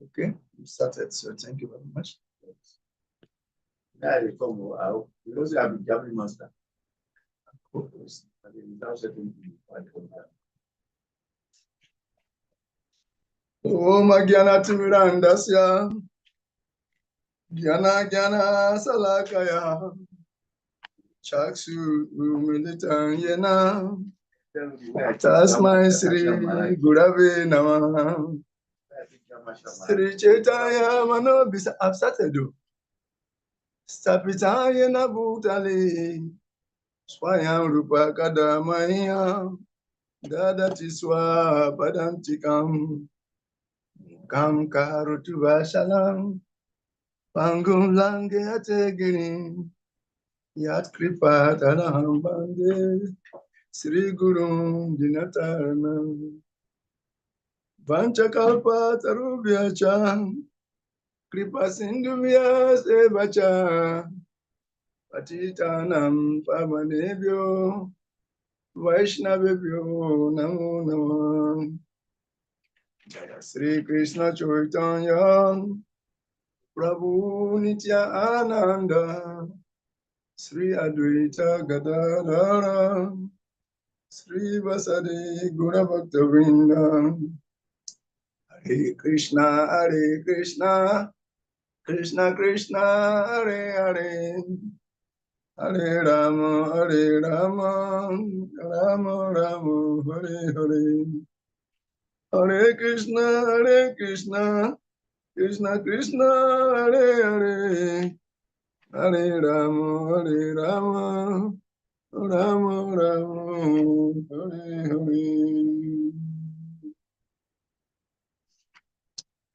Okay, we started, so thank you very much. Yeah, they come out. You also have a Japanese master. Om Gyana Timirandasya Gyana Gyana Salakaya Chaksu Militan Yena Tasmai Sri Gurave Namah Sri Chaitanya Mano Bisa. I've started though. Stapitaya Nabutali Swayam Rupa Kadamaya Dadatiswa Padantikam Kam Karutu Vasalam Pangum Lange Ategini Yat Kripa Tanaham Bande Sri Guru Dinatarana Vanchakalpa Tarubhyacha Kripa Sindhuvya Sevacha Patitanam Pavanebhyo Vaishnavebhyo Namo Namo Jaya Sri Krishna Chaitanya Prabhu Nitya Ananda Sri Advaita Gadadhara Sri Vasadi Gura Bhakta Vrinda Hare Krishna Krishna Krishna Hare Hare Hare Rama Rama Rama Hare Hare Hare Krishna Krishna Krishna Hare Hare Hare Rama Rama Rama Hare Hare.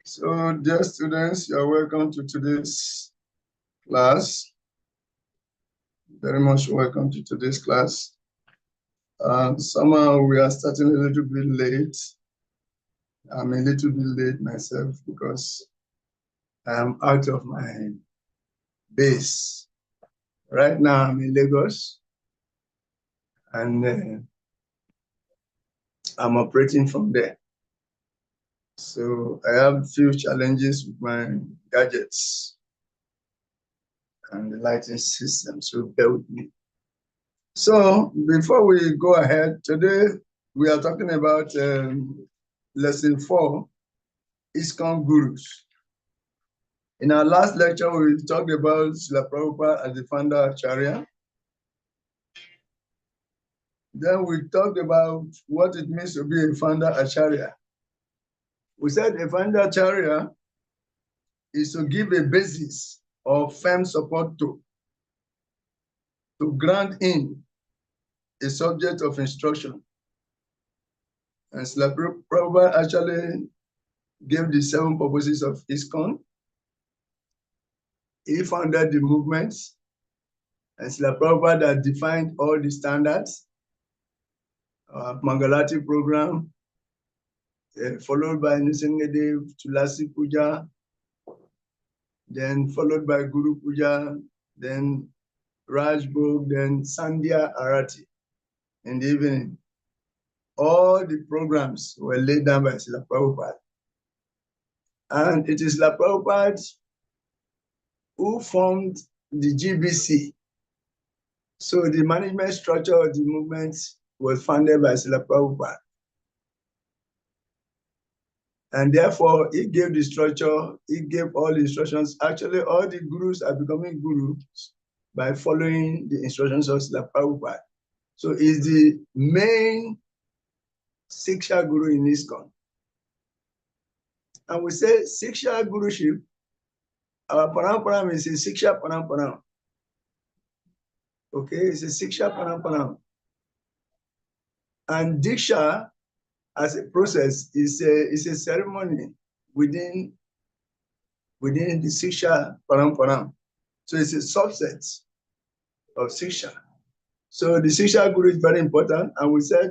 So, dear students, you are welcome to today's class. Very much welcome to today's class. Somehow we are starting a little bit late. I'm a little bit late myself because I am out of my base. Right now I'm in Lagos and I'm operating from there. So I have a few challenges with my gadgets and the lighting system, so bear with me. So before we go ahead, today we are talking about lesson 4, ISKCON Gurus. In our last lecture, we talked about Srila Prabhupada as the founder of Acharya. Then we talked about what it means to be a founder Acharya. We said a founder Acharya is to give a basis or firm support to grant in a subject of instruction. And Srila Prabhupada actually gave the 7 purposes of ISKCON. He founded the movement, and Srila Prabhupada defined all the standards. Mangalati program, followed by Nisangadev, Tulasi Puja, then followed by Guru Puja, then Raj Bhog, then Sandhya Arati in the evening. All the programs were laid down by Srila Prabhupada. And it is Srila Prabhupada who formed the GBC. So the management structure of the movement was founded by Srila Prabhupada. And therefore, he gave the structure, he gave all the instructions. Actually, all the gurus are becoming gurus by following the instructions of Srila Prabhupada. So he's the main Siksha Guru in ISKCON. And we say Siksha Guruship, our Paramparam is a Siksha Paramparam. Okay, it's a Siksha Paramparam. And Diksha, as a process, is a ceremony within the Siksha Paramparam. So it's a subset of Siksha. So the Siksha Guru is very important. And we said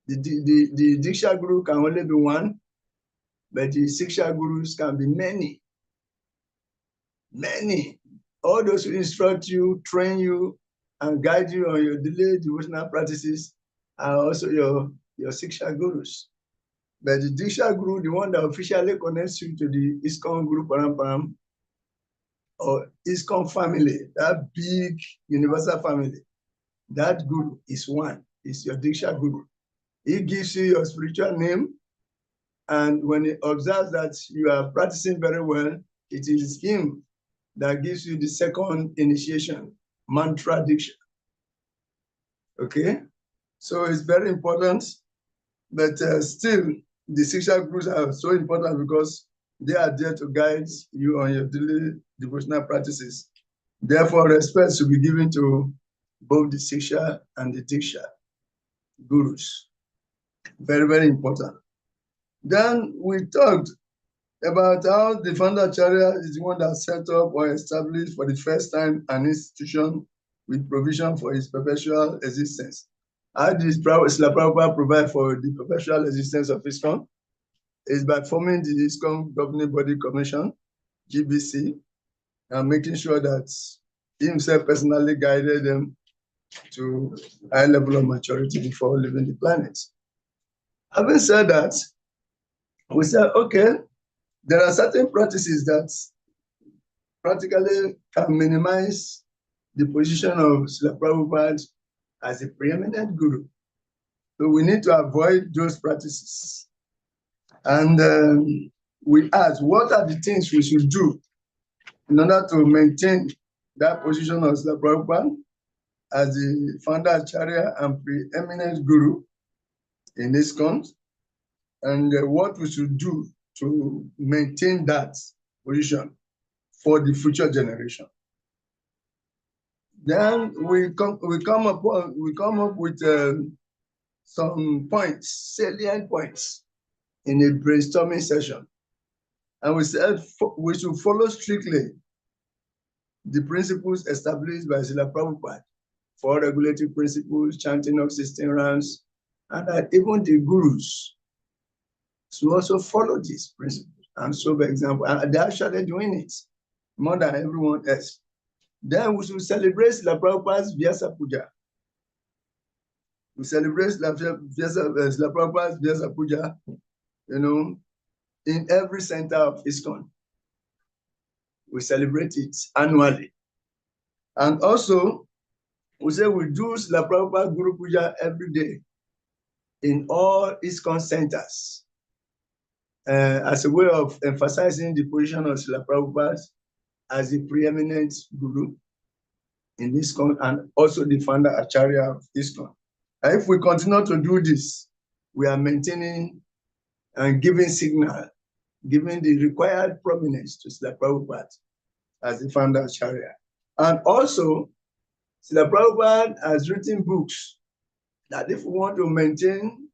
the Diksha Guru can only be one, but the Siksha Gurus can be many. Many. All those who instruct you, train you, and guide you on your daily devotional practices are also your Siksha Gurus. But the Diksha Guru, the one that officially connects you to the ISKCON Guru Paramparam or ISKCON family, that big universal family, that Guru is one, is your Diksha Guru. He gives you your spiritual name, and when he observes that you are practicing very well, it is him that gives you the second initiation, mantra diksha. Okay? So it's very important, but still, the Siksha gurus are so important because they are there to guide you on your daily devotional practices. Therefore, respect should be given to both the Siksha and the Diksha gurus. Very, very important. Then we talked about how the founder Acharya is the one that set up or established for the first time an institution with provision for its perpetual existence. How did Srila Prabhupada provide for the perpetual existence of ISKCON? Is by forming the ISKCON Governing Body Commission, GBC, and making sure that he himself personally guided them to a high level of maturity before leaving the planet. Having said that, we said, okay, there are certain practices that practically can minimize the position of Srila Prabhupada as a preeminent guru. So we need to avoid those practices. And we asked, what are the things we should do in order to maintain that position of Srila Prabhupada as the founder Acharya and preeminent guru in ISKCON, and what we should do to maintain that position for the future generation. Then we come up with some points, salient points in a brainstorming session. And we said we should follow strictly the principles established by Srila Prabhupada for regulatory principles, chanting of 16 rounds, and that even the gurus should also follow these principles. And so, for example, and they're actually doing it more than everyone else. Then we should celebrate Srila Prabhupada's Vyasa Puja. We celebrate Srila Prabhupada's Vyasa Puja, in every center of ISKCON. We celebrate it annually. And also, we say we do Srila Prabhupada Guru Puja every day in all ISKCON centers as a way of emphasizing the position of Srila Prabhupada as the preeminent guru in ISKCON and also the founder Acharya of ISKCON. And if we continue to do this, we are maintaining and giving signal, giving the required prominence to Srila Prabhupada as the founder Acharya. And also, Srila Prabhupada has written books that if we want to maintain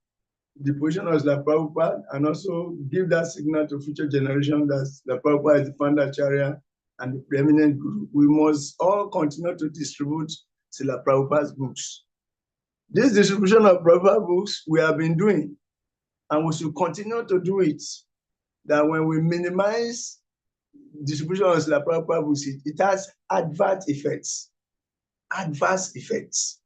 the position of Srila Prabhupada and also give that signal to future generations that Srila Prabhupada is the founder Acharya and the preeminent guru, we must all continue to distribute Srila Prabhupada's books. This distribution of Prabhupada books we have been doing, and we should continue to do it, that when we minimize distribution of Srila Prabhupada books, it has adverse effects. Adverse effects.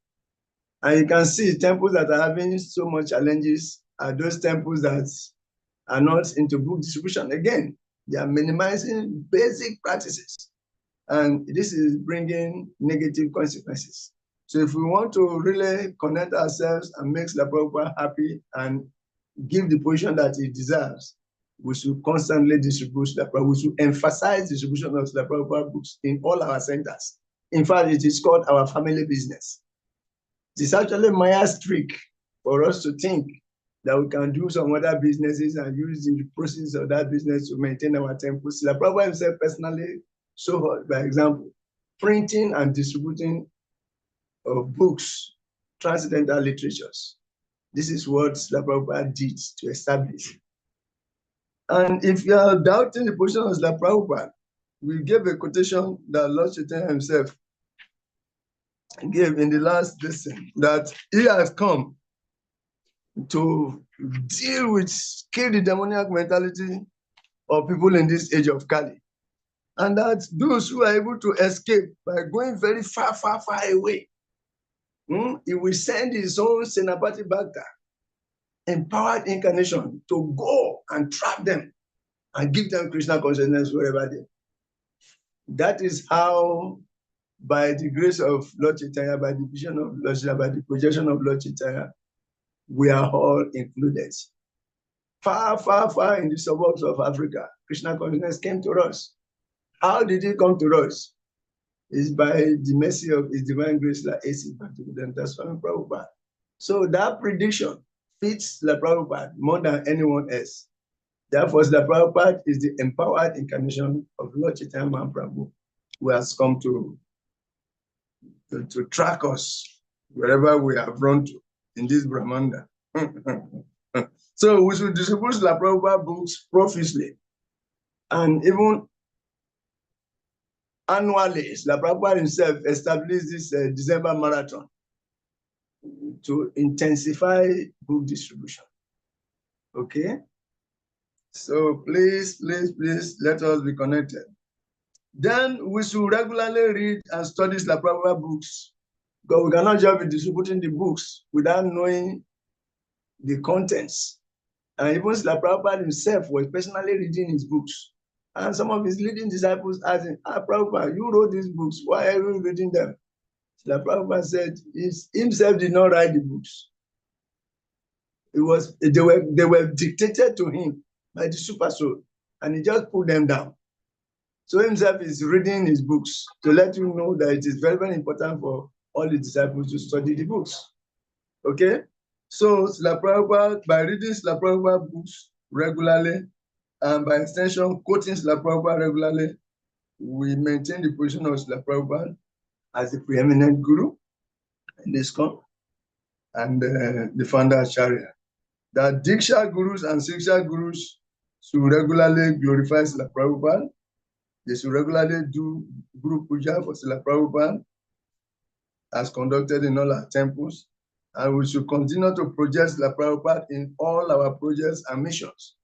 And you can see temples that are having so much challenges are those temples that are not into book distribution. Again, they are minimizing basic practices. And this is bringing negative consequences. So if we want to really connect ourselves and make Srila Prabhupada happy and give the position that he deserves, we should constantly distribute Srila Prabhupada. We should emphasize distribution of Srila Prabhupada books in all our centers. In fact, it is called our family business. It is actually Maya's trick for us to think that we can do some other businesses and use the proceeds of that business to maintain our temples. Srila Prabhupada himself personally showed, by example, printing and distributing of books, transcendental literatures. This is what Srila Prabhupada did to establish. And if you are doubting the position of Srila Prabhupada, we gave a quotation that Lord Chaitanya himself gave in the last lesson, that he has come to deal with, kill the demoniac mentality of people in this age of Kali. And that those who are able to escape by going very far, far, far away, he will send his own Senapati Bhakta empowered incarnation to go and trap them and give them Krishna consciousness wherever they are. That is how, by the grace of Lord Chaitanya, by the vision of Lord Chaitanya, by the projection of Lord Chaitanya, we are all included. Far, far, far in the suburbs of Africa, Krishna consciousness came to us. How did it come to us? It's by the mercy of His divine grace, like AC Bhaktivedanta Swami Prabhupada. So that prediction fits the Prabhupada more than anyone else. Therefore, the Prabhupada is the empowered incarnation of Lord Chaitanya Mahaprabhu, who has come to track us wherever we have run to in this Brahmanda. So we should distribute the Prabhupada books profusely. And even annually, the Prabhupada himself established this December marathon to intensify book distribution. Okay? So please, please, please, let us be connected. Then we should regularly read and study the Prabhupada books, because we cannot just be distributing the books without knowing the contents. And even Srila Prabhupada himself was personally reading his books. And some of his leading disciples asked him, Prabhupada, you wrote these books, why are you reading them? Srila Prabhupada said he himself did not write the books. They were dictated to him by the super soul, and he just put them down. So himself is reading his books to let you know that it is very, very important for all the disciples to study the books. Okay? So Srila Prabhupada, by reading Srila Prabhupada books regularly, and by extension, quoting Srila Prabhupada regularly, we maintain the position of Srila Prabhupada as the preeminent guru in this ISKCON and the founder Acharya. That Diksha gurus and Siksha gurus should regularly glorify Srila Prabhupada. They should regularly do Guru Puja for Srila Prabhupada as conducted in all our temples. And we should continue to project Srila Prabhupada in all our projects and missions.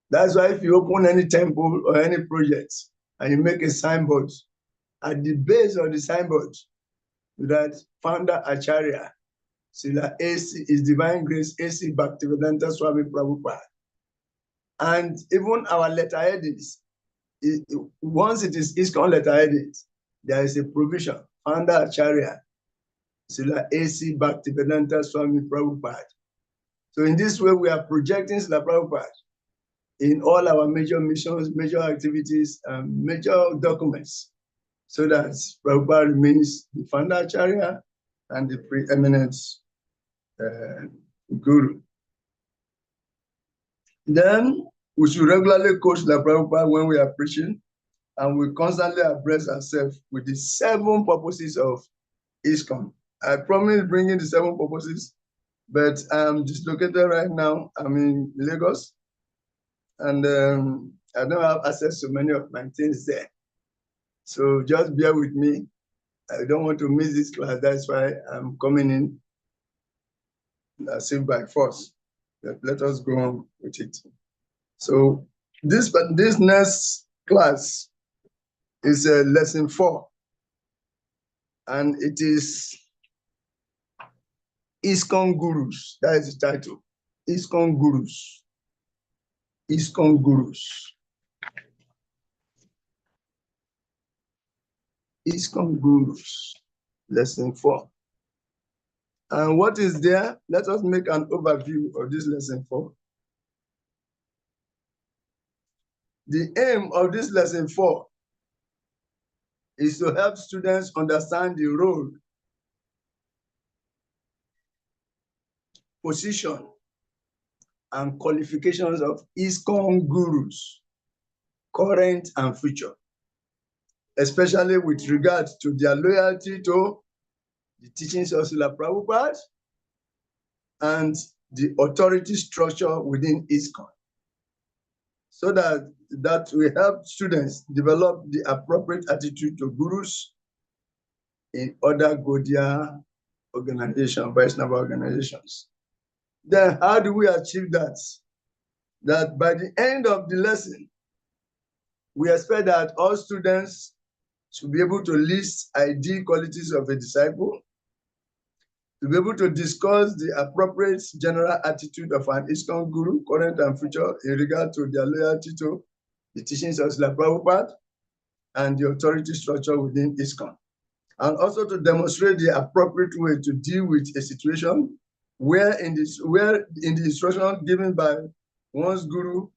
That's why if you open any temple or any project and you make a signboard, at the base of the signboard, that founder Acharya, Srila AC, His Divine Grace, AC Bhaktivedanta Swami Prabhupada. And even our letter headings, once it is ISKCON letter headings, there is a provision, founder Acharya, Srila AC Bhaktivedanta Swami Prabhupada. So in this way, we are projecting Srila Prabhupada in all our major missions, major activities, and major documents, so that Prabhupada remains the founder Acharya and the preeminent guru. Then we should regularly quote the Prabhupada when we are preaching, and we constantly abreast ourselves with the 7 purposes of ISKCON. I promise bringing the 7 purposes, but I'm dislocated right now. I'm in Lagos, and I don't have access to many of my things there. So just bear with me. I don't want to miss this class. That's why I'm coming in as if by force. But let us go on with it. So this next class is lesson 4. And it is ISKCON Gurus. That is the title. ISKCON Gurus. ISKCON Gurus. ISKCON Gurus. Lesson 4. And what is there? Let us make an overview of this lesson 4. The aim of this lesson 4 is to help students understand the role, position, and qualifications of ISKCON gurus, current and future, especially with regard to their loyalty to the teachings of Srila Prabhupada and the authority structure within ISKCON, so that will help students develop the appropriate attitude to gurus in other Gaudiya organizations, Vaishnava organizations. Then how do we achieve that? That by the end of the lesson, we expect that all students should be able to list ideal qualities of a disciple, To be able to discuss the appropriate general attitude of an ISKCON guru, current and future, in regard to their loyalty to the teachings of Srila Prabhupada and the authority structure within ISKCON. And also to demonstrate the appropriate way to deal with a situation where in the instructions given by one's guru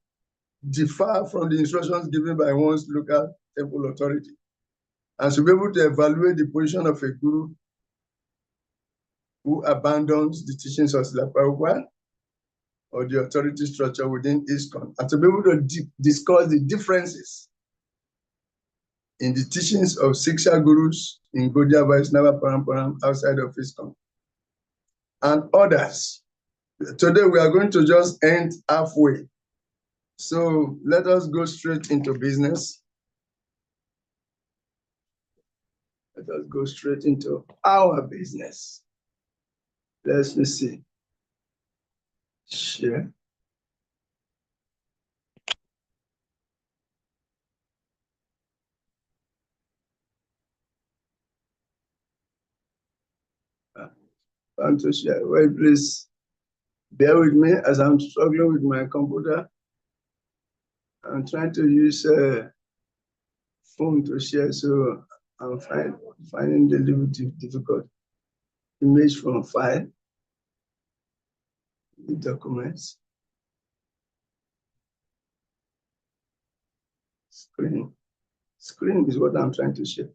differ from the instructions given by one's local temple authority. And to be able to evaluate the position of a guru who abandons the teachings of Srila Prabhupada or the authority structure within ISKCON, and to be able to discuss the differences in the teachings of Siksha gurus in Gaudiya Vaishnava Paramparam outside of ISKCON and others. Today we are going to just end halfway. So let us go straight into business. Let us go straight into our business. Let's see. Share. Want to share? Well, please bear with me as I'm struggling with my computer. I'm trying to use a phone to share, so I'm finding the little difficult. Image from file, the documents, screen. Screen is what I'm trying to share.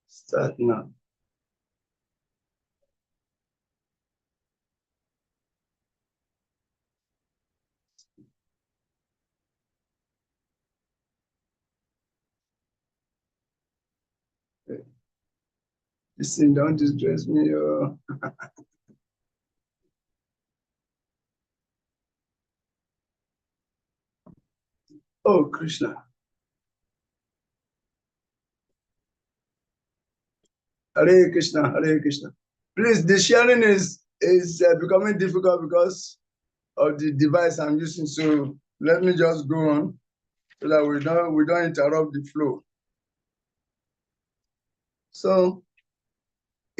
Start now. This thing don't distress me. Oh, Krishna. Hare Krishna, Hare Krishna. Please, the sharing is becoming difficult because of the device I'm using. So let me just go on so that we don't interrupt the flow. So,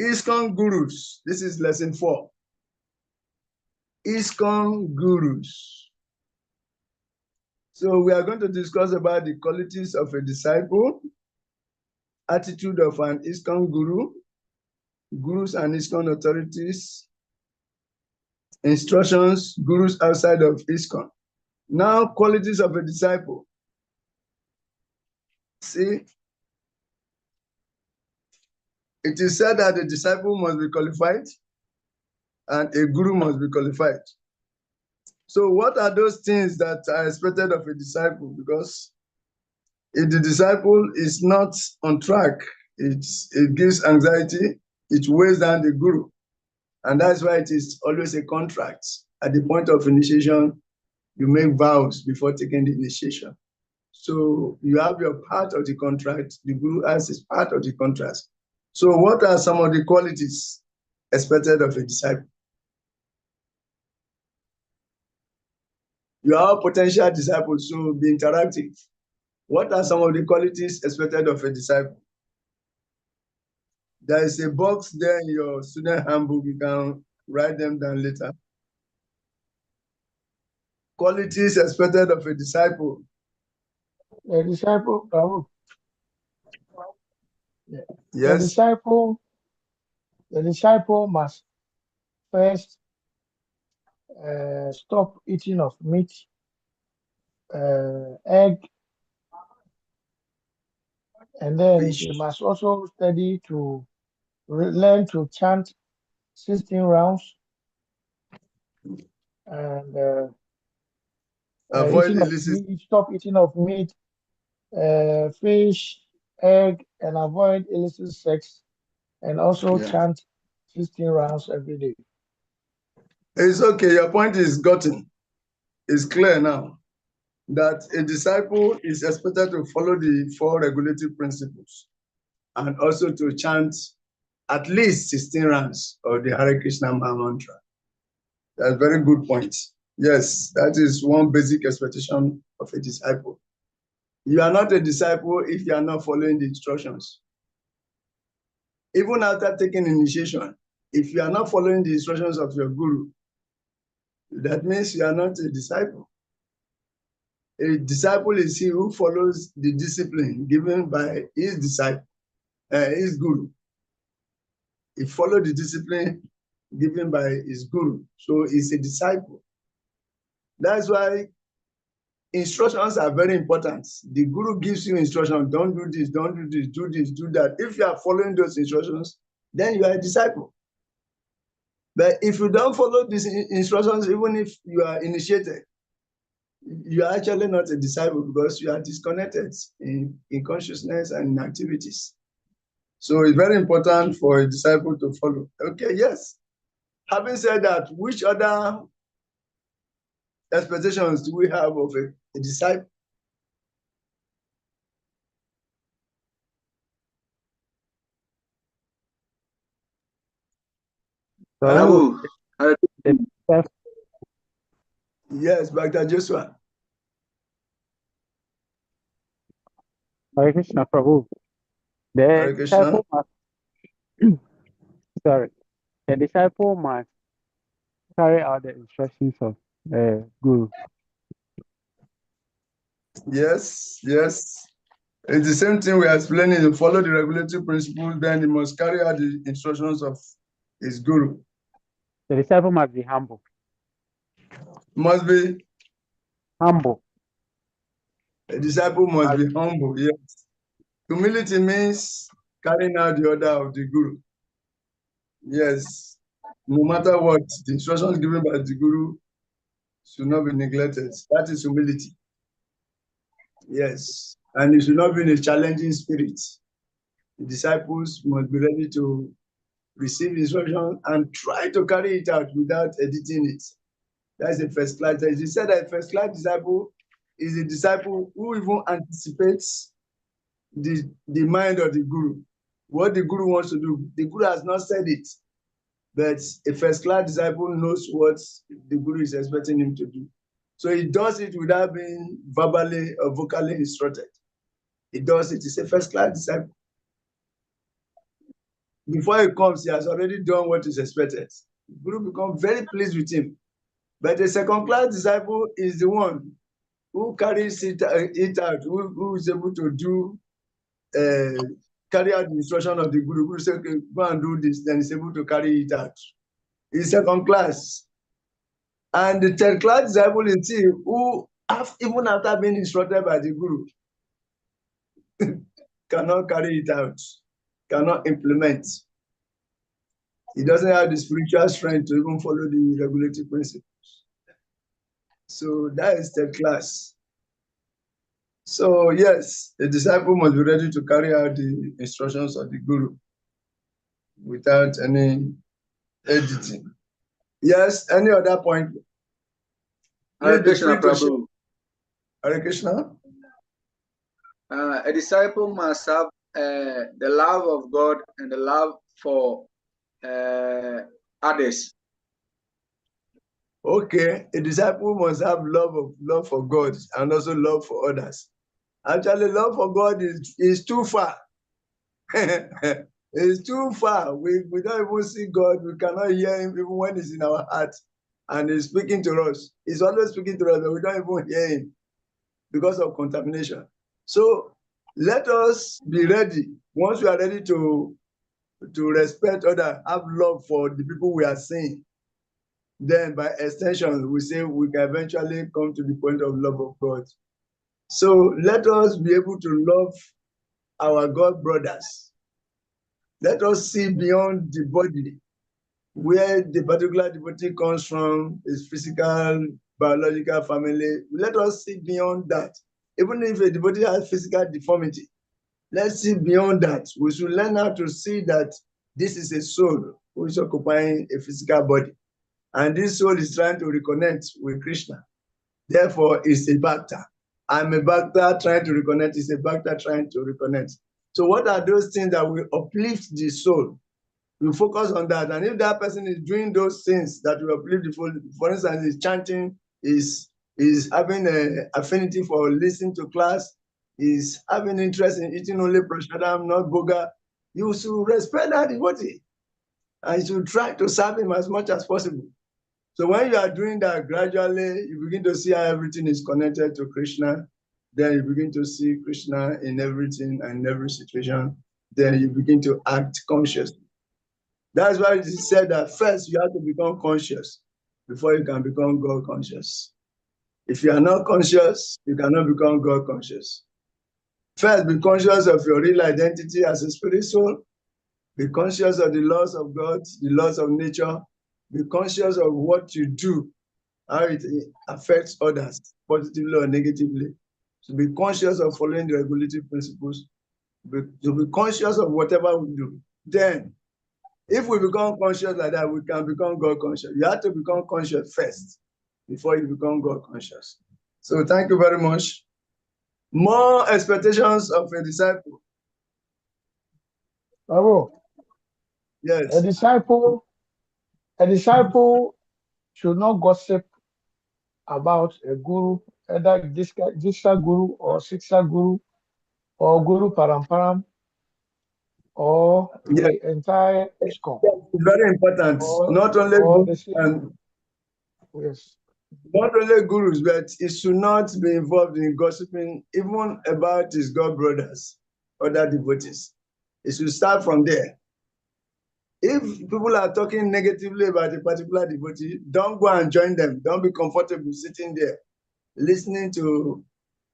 ISKCON gurus. This is lesson 4. ISKCON gurus. So we are going to discuss about the qualities of a disciple, attitude of an ISKCON guru, gurus and ISKCON authorities, instructions, gurus outside of ISKCON. Now, qualities of a disciple. See, it is said that a disciple must be qualified and a guru must be qualified. So what are those things that are expected of a disciple? Because if the disciple is not on track, it gives anxiety, it weighs down the guru. And that's why it is always a contract. At the point of initiation, you make vows before taking the initiation. So you have your part of the contract, the guru has his part of the contract. So what are some of the qualities expected of a disciple? You are potential disciples, so be interactive. What are some of the qualities expected of a disciple? There is a box there in your student handbook. You can write them down later. Qualities expected of a disciple. The disciple, Yes. The disciple must first stop eating of meat, egg, and then Fish. he must also study to learn to chant 16 rounds and Avoid illicit. stop eating of meat, fish, egg, and avoid illicit sex, and also chant 16 rounds every day. It's okay. Your point is gotten. It's clear now that a disciple is expected to follow the 4 regulative principles and also to chant at least 16 rounds of the Hare Krishna mantra. That's a very good point. Yes, that is one basic expectation of a disciple. You are not a disciple if you are not following the instructions. Even after taking initiation, If you are not following the instructions of your guru, that means you are not a disciple. A disciple is he who follows the discipline given by his disciple, his guru. He followed the discipline given by his guru. So he's a disciple. That's why instructions are very important. The guru gives you instructions, don't do this, don't do this, do this, do that. If you are following those instructions, then you are a disciple. But if you don't follow these instructions, even if you are initiated, you are actually not a disciple because you are disconnected in consciousness and in activities. So it's very important for a disciple to follow. Okay, yes. Having said that, which other expectations do we have of a disciple? Hello. Yes, Dr. Joshua. Hare Krishna, Prabhu. Hare The Krishna. disciple must, sorry, the disciple must carry out the instructions of the guru. Yes, yes. It's the same thing we are explaining. You follow the regulatory principles, then he must carry out the instructions of his guru. The disciple must be humble. Must be Humble. a disciple must be humble. Yes. Humility means carrying out the order of the guru. Yes. No matter what, the instructions given by the guru should not be neglected. That is humility. Yes. And it should not be in a challenging spirit. The disciples must be ready to receive instruction and try to carry it out without editing it. That's a first class. He said that a first class disciple is a disciple who even anticipates the mind of the guru. What the guru wants to do. The guru has not said it, but a first class disciple knows what the guru is expecting him to do. So he does it without being verbally or vocally instructed. He does it. He's a first class disciple. Before he comes, he has already done what is expected. The guru becomes very pleased with him. But the second class disciple is the one who carries it out, who is able to do, carry out the instruction of the guru. Guru says, okay, go and do this, then he's able to carry it out. He's second class. And the third class disciple is he who, even after being instructed by the guru, cannot carry it out, cannot implement. He doesn't have the spiritual strength to even follow the regulatory principles. So that is third class. So yes, the disciple must be ready to carry out the instructions of the guru without any editing. Yes, any other point? Hare Krishna, Prabhu. Hare Krishna. A disciple must have the love of God and the love for others. Okay, a disciple must have love for God and also love for others. Actually, love for God is too far. It's too far. We don't even see God. We cannot hear him even when he's in our heart and he's speaking to us. He's always speaking to us, but we don't even hear him because of contamination. So let us be ready. Once we are ready to respect others, have love for the people we are seeing, then by extension, we say we can eventually come to the point of love of God. So let us be able to love our God brothers. Let us see beyond the body, where the particular devotee comes from, his physical, biological family. Let us see beyond that. Even if a devotee has physical deformity, let's see beyond that. We should learn how to see that this is a soul who is occupying a physical body. And this soul is trying to reconnect with Krishna. Therefore, it's a bhakta. I'm a bhakta trying to reconnect. It's a bhakta trying to reconnect. So what are those things that will uplift the soul? We focus on that. And if that person is doing those things that will uplift the soul, for instance, is chanting, is having an affinity for listening to class, is having interest in eating only prasadam, not boga, you should respect that devotee. and you should try to serve him as much as possible. So when you are doing that, gradually you begin to see how everything is connected to Krishna. Then you begin to see Krishna in everything and in every situation. Then you begin to act consciously. That's why it is said that first you have to become conscious before you can become God conscious. If you are not conscious, you cannot become God conscious. First, be conscious of your real identity as a spirit soul. Be conscious of the laws of God, the laws of nature. Be conscious of what you do, how it affects others, positively or negatively. So be conscious of following the regulative principles. To be conscious of whatever we do. Then, if we become conscious like that, we can become God conscious. You have to become conscious first before you become God conscious. So thank you very much. More expectations of a disciple. Bravo. Yes. A disciple should not gossip about a guru, either Diksha Guru or Siksha Guru or Guru Paramparam or Yes. the entire ISKCON. Very important. Not only gurus yes. Not only gurus, but he should not be involved in gossiping even about his god brothers, other devotees. It should start from there. If people are talking negatively about a particular devotee, don't go and join them. Don't be comfortable sitting there listening to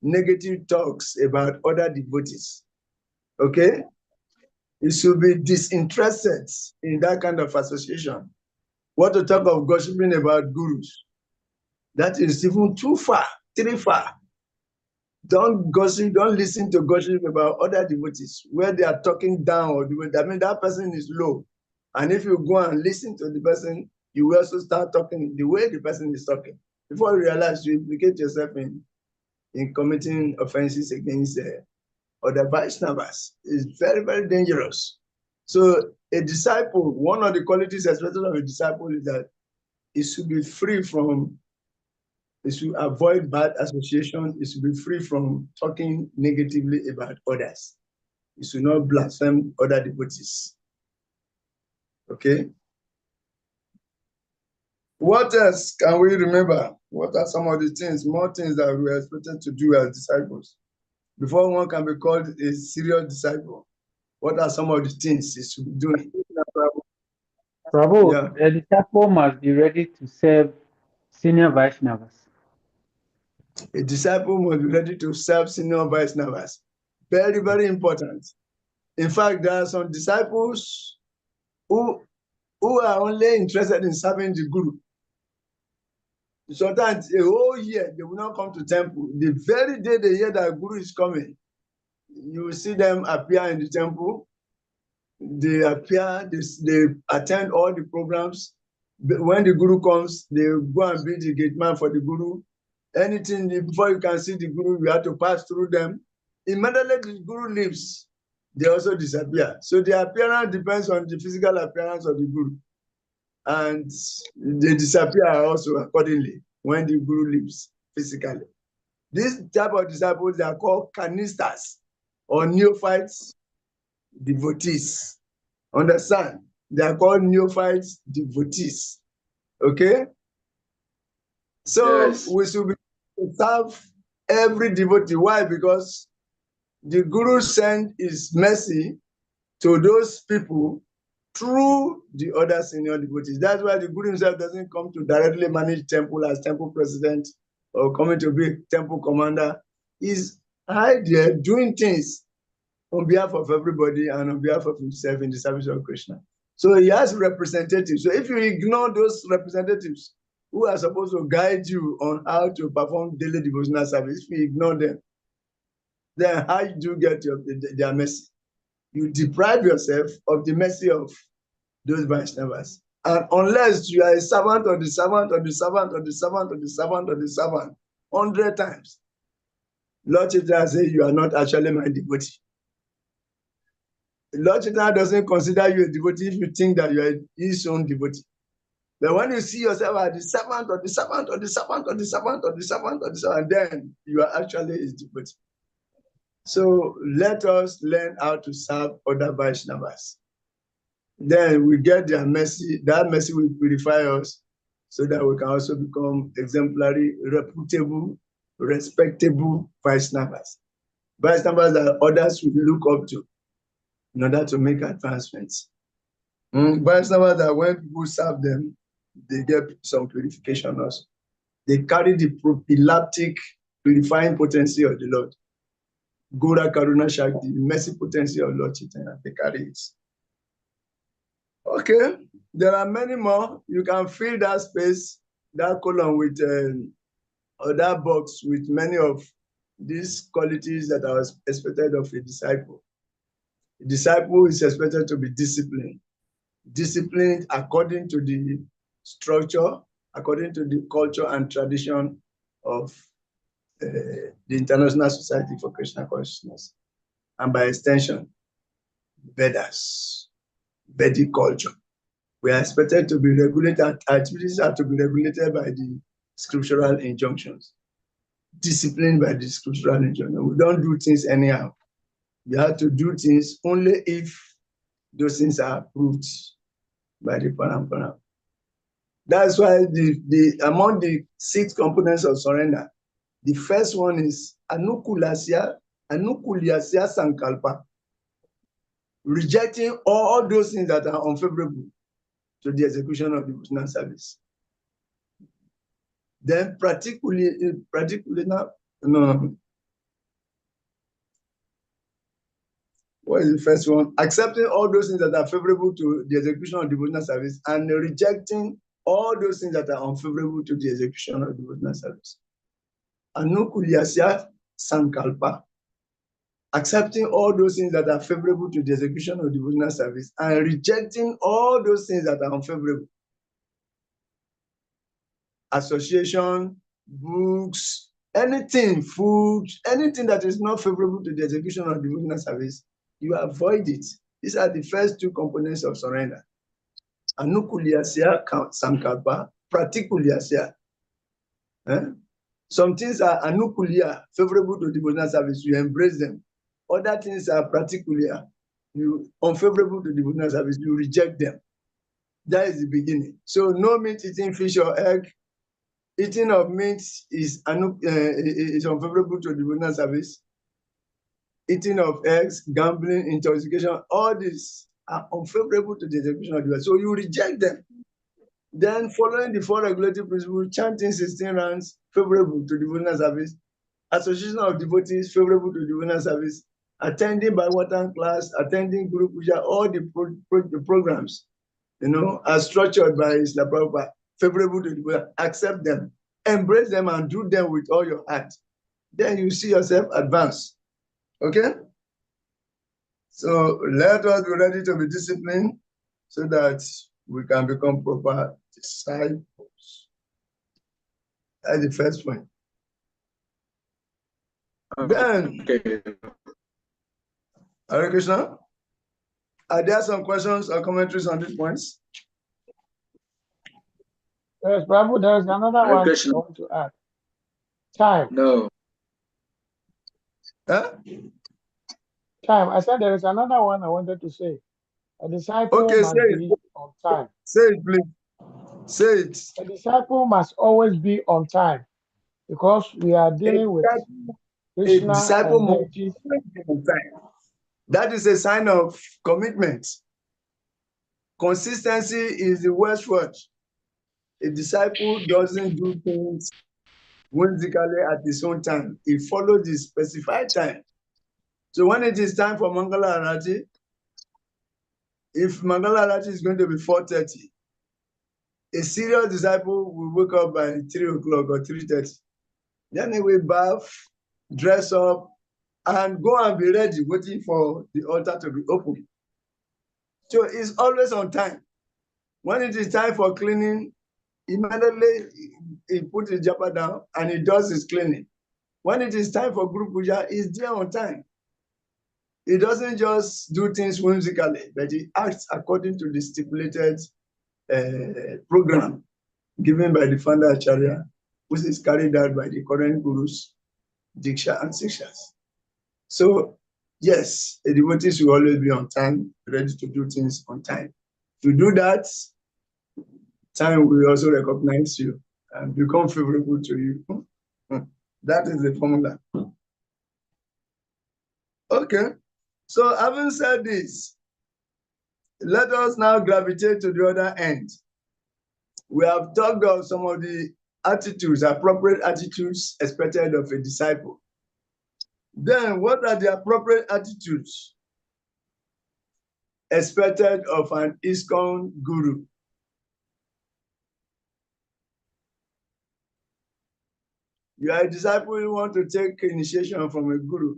negative talks about other devotees. Okay? You should be disinterested in that kind of association. What to talk of gossiping about gurus? That is even too far, too far. Don't gossip, don't listen to gossip about other devotees where they are talking down or I mean that person is low. And if you go and listen to the person, you will also start talking the way the person is talking. Before you realize you implicate yourself in committing offenses against other Vaishnavas. It's very, very dangerous. So a disciple, one of the qualities expected of a disciple is that it should be free from, it should avoid bad association, it should be free from talking negatively about others. It should not blaspheme other devotees. Okay? What else can we remember? What are some of the things, more things that we are expected to do as disciples? Before one can be called a serious disciple, what are some of the things he should be doing? Prabhu, Yeah. a disciple must be ready to serve senior Vaishnavas. A disciple must be ready to serve senior Vaishnavas. Very, very important. In fact, there are some disciples who are only interested in serving the guru. Sometimes a whole year, they will not come to temple. The very day they hear that guru is coming, you will see them appear in the temple. They appear, they attend all the programs. When the guru comes, they go and be the gate man for the guru. Anything, before you can see the guru, you have to pass through them. Immediately the guru leaves, they also disappear. So the appearance depends on the physical appearance of the guru. And they disappear also accordingly when the guru leaves physically. This type of disciples, they are called canistas or neophytes devotees. Understand? They are called neophytes devotees. Okay? So Yes. we should be to serve every devotee. Why? Because the guru sent his mercy to those people through the other senior devotees. That's why the guru himself doesn't come to directly manage temple as temple president or coming to be temple commander. He's out there doing things on behalf of everybody and on behalf of himself in the service of Krishna. So he has representatives. So if you ignore those representatives who are supposed to guide you on how to perform daily devotional service, if you ignore them, then how do you get their mercy? You deprive yourself of the mercy of those Vaishnavas. And unless you are a servant of the servant of the servant of the servant of the servant of the servant 100 times, Lord Chaitanya says you are not actually my devotee. Lord Chaitanya doesn't consider you a devotee if you think that you are his own devotee. But when you see yourself as the servant of the servant of the servant of the servant of the servant of the servant, then you are actually his devotee. So let us learn how to serve other Vaishnavas. then we get their mercy. That mercy will purify us so that we can also become exemplary, reputable, respectable vice numbers. Vice numbers that others will look up to in order to make advancements. Vice numbers that when people serve them, they get some purification also. They carry the prophylactic purifying potency of the Lord. Gora Karuna Shakti, the mercy potency of Lord Chaitanya, they carry it. Okay, there are many more. You can fill that space, that column with, or that box with many of these qualities that are expected of a disciple. A disciple is expected to be disciplined. Disciplined according to the structure, according to the culture and tradition of the International Society for Krishna Consciousness, and by extension, Vedas, Vedic culture. We are expected to be regulated, activities are to be regulated by the scriptural injunctions, disciplined by the scriptural injunctions. We don't do things anyhow. We have to do things only if those things are approved by the Parampara. That's why among the 6 components of surrender, the first one is anukulyasya sankalpa, rejecting all those things that are unfavorable to the execution of devotional service. Then practically now, no. What is the first one? Accepting all those things that are favorable to the execution of devotional service and rejecting all those things that are unfavorable to the execution of devotional service. Anukulyasya sankalpa. Accepting all those things that are favorable to the execution of devotional service and rejecting all those things that are unfavorable. Association, books, anything, food, anything that is not favorable to the execution of devotional service, you avoid it. These are the first 2 components of surrender. Anukulyasya sankalpa, praticulyasya. Some things are anukulya, favorable to devotional service, you embrace them. Other things are praticular, unfavorable to devotional service, you reject them. That is the beginning. So no meat eating, fish or egg. Eating of meat is unfavorable to devotional service. Eating of eggs, gambling, intoxication, all these are unfavorable to the execution of devotional. So you reject them. Then following the 4 regulative principles, chanting 16 rounds, favorable to devotional service. Association of devotees, favorable to devotional service. Attending Bhagavatam class, attending Guru Puja, all the programs, are structured by Isla Prabhupada, favorable to devotional. Accept them, embrace them, and do them with all your heart. Then you see yourself advance. Okay? So let us be ready to be disciplined so that we can become proper disciples. That's the first point. Then, Hare Krishna, are there some questions or commentaries on these points? Yes, Prabhu, there is another one I want to add. Time. No. Huh? Time. I said there is another one I wanted to say. A disciple must be on time. Say it, please. Say it. A disciple must always be on time because we are dealing with Krishna a disciple and must deities. be on time. That is a sign of commitment. Consistency is the worst word. A disciple doesn't do things whimsically at his own time. He follows the specified time. So when it is time for Mangala Arati, if Mangala Arati is going to be 4:30, a serious disciple will wake up by 3 o'clock or 3:30. Then he will bath, dress up, and go and be ready, waiting for the altar to be open. So it's always on time. When it is time for cleaning, immediately he puts his japa down and he does his cleaning. When it is time for group puja, he's there on time. He doesn't just do things whimsically, but he acts according to the stipulated program given by the founder Acharya, which is carried out by the current gurus, Diksha and Sikshas. So, yes, a devotee should always be on time, ready to do things on time. To do that, time will also recognize you and become favorable to you. That is the formula. Okay, so having said this, let us now gravitate to the other end. We have talked of some of the attitudes, appropriate attitudes expected of a disciple. Then, what are the appropriate attitudes expected of an ISKCON guru? You are a disciple, you want to take initiation from a guru.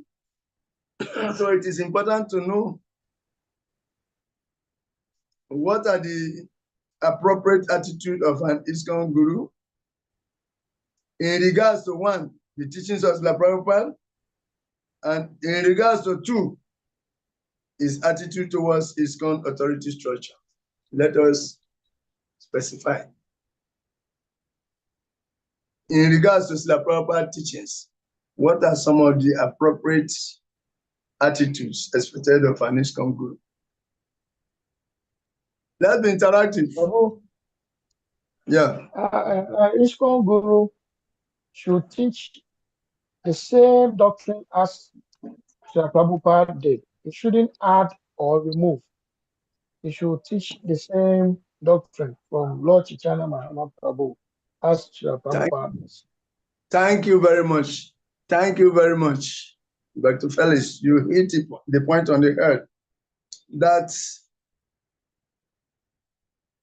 So it is important to know what are the appropriate attitude of an ISKCON guru in regards to one, the teachings of Srila Prabhupada, and in regards to two, his attitude towards ISKCON authority structure. Let us specify. In regards to Srila Prabhupada teachings, what are some of the appropriate attitudes expected of an ISKCON guru? Let's be interactive. Yeah. ISKCON guru should teach the same doctrine as Srila Prabhupada did. He shouldn't add or remove. He should teach the same doctrine from Lord Chaitanya Mahaprabhu as Srila Prabhupada does. Thank you very much. Thank you very much. Dr. Felix, you hit the point on the head that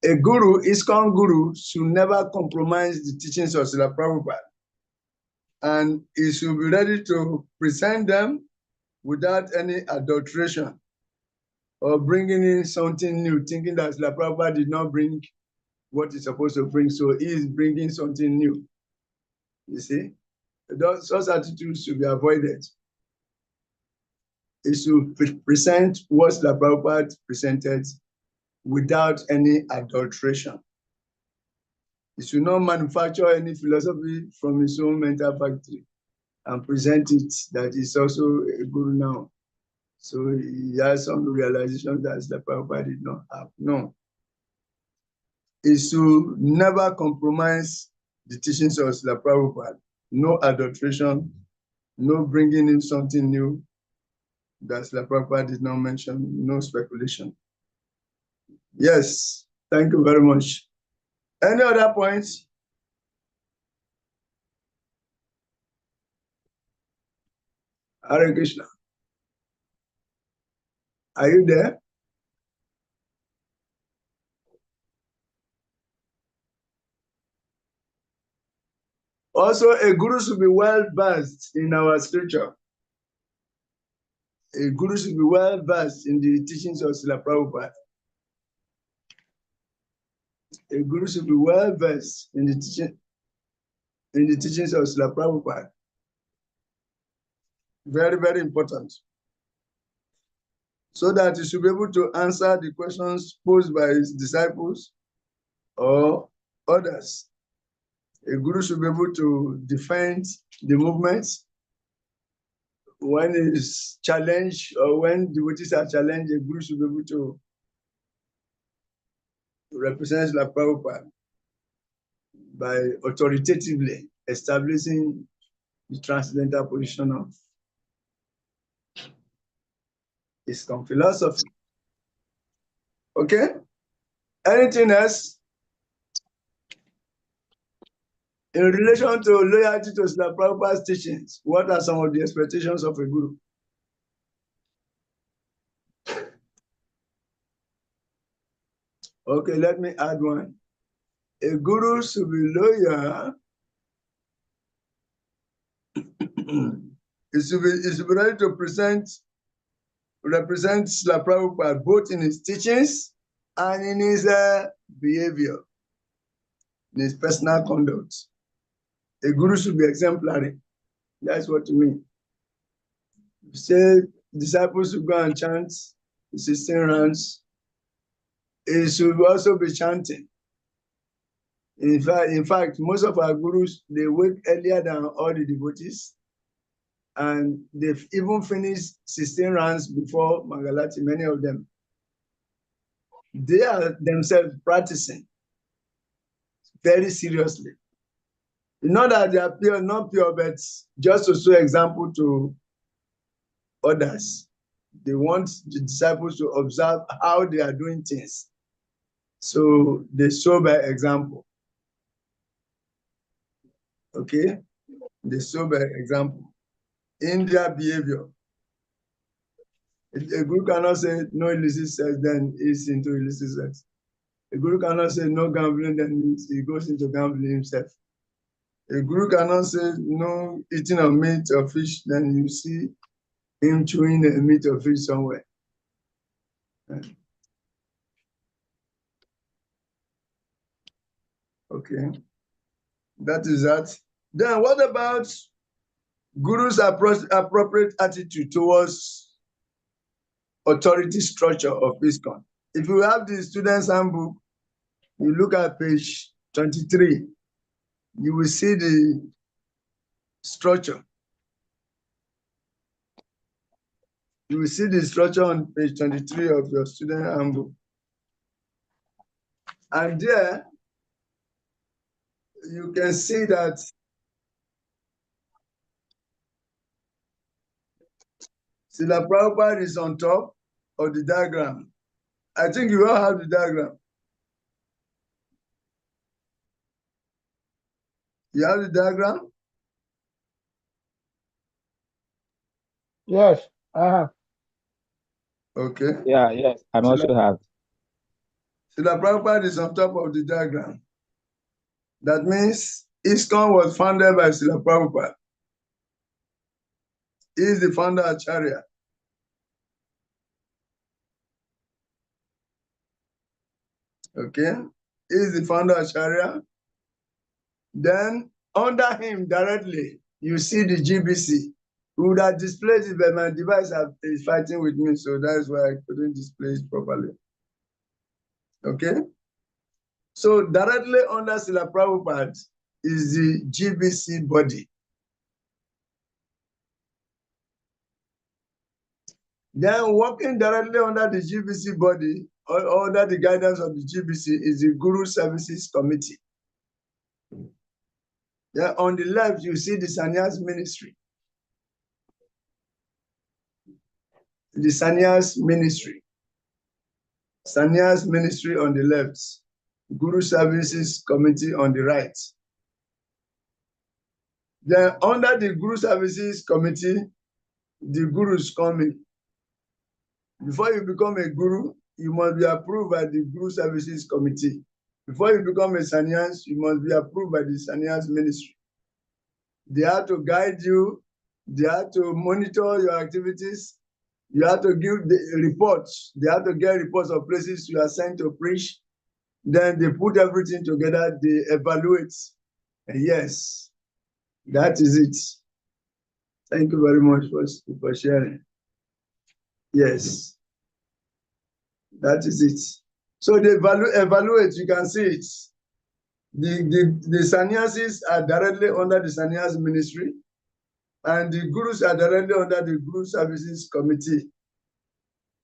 a guru, ISKCON guru, should never compromise the teachings of Srila Prabhupada. And he should be ready to present them without any adulteration or bringing in something new, thinking that Srila Prabhupada did not bring what he's supposed to bring, so he is bringing something new. You see? Such attitudes should be avoided. He should present what Srila Prabhupada presented without any adulteration. He should not manufacture any philosophy from his own mental factory and present it that he's also a guru now. So he has some realization that Srila Prabhupada did not have. No. He should never compromise the teachings of Srila Prabhupada. No adulteration, no bringing in something new that Srila Prabhupada did not mention, no speculation. Yes, thank you very much. Any other points? Hare Krishna. Are you there? Also, a guru should be well versed in our scripture. A guru should be well versed in the teachings of Srila Prabhupada. A guru should be well versed in the teachings of Srila Prabhupada. Very, very important. So that he should be able to answer the questions posed by his disciples or others. A guru should be able to defend the movements when it's challenged or when devotees are challenged. A guru should be able to represent Srila Prabhupada by authoritatively establishing the transcendental position of ISKCON philosophy. Okay? Anything else? In relation to loyalty to Srila Prabhupada's teachings, what are some of the expectations of a guru? Okay, let me add one. A guru should be loyal. He should be ready to represent Srila Prabhupada both in his teachings and in his behavior, in his personal conduct. A guru should be exemplary. That's what you mean. You say disciples should go and chant 16 rounds. It should also be chanting. In fact, most of our gurus, they wake earlier than all the devotees, and they've even finished 16 rounds before Mangalati, many of them. They are themselves practicing very seriously. Not that they are pure, not pure, but just to show example to others. They want the disciples to observe how they are doing things. So they show by example. Okay? They show by example in their behavior. A guru cannot say no illicit sex, then he's into illicit sex. A guru cannot say no gambling, then he goes into gambling himself. A guru cannot say no eating of meat or fish, then you see him chewing the meat or fish somewhere. Okay, that is that. Then what about Guru's appropriate attitude towards authority structure of ISKCON? If you have the student's handbook, you look at page 23, you will see the structure. You will see the structure on page 23 of your student handbook. And there, you can see that Srila Prabhupada is on top of the diagram. I think you all have the diagram. You have the diagram? Yes, I have. Okay. Yeah, yes, I also have. Srila Prabhupada is on top of the diagram. That means ISKCON was founded by Srila Prabhupada. He is the founder Acharya. Okay. He is the founder Acharya. Then under him directly, you see the GBC. We would have displayed it, but my device is fighting with me, so that's why I couldn't display it properly. Okay? So directly under Srila Prabhupada is the GBC body. Then working directly under the GBC body, or under the guidance of the GBC, is the Guru Services Committee. Then on the left, you see the Sannyas Ministry. The Sannyas Ministry. Sannyas Ministry on the left. Guru Services Committee on the right. Then under the Guru Services Committee, the Gurus come in. Before you become a Guru, you must be approved by the Guru Services Committee. Before you become a Sannyas, you must be approved by the Sannyas Ministry. They have to guide you. They have to monitor your activities. You have to give the reports. They have to get reports of places you are sent to preach. Then they put everything together. They evaluate. And yes, that is it. Thank you very much for sharing. Yes, that is it. So they evaluate, you can see it. The sannyasis are directly under the sannyas ministry, and the gurus are directly under the Guru Services Committee.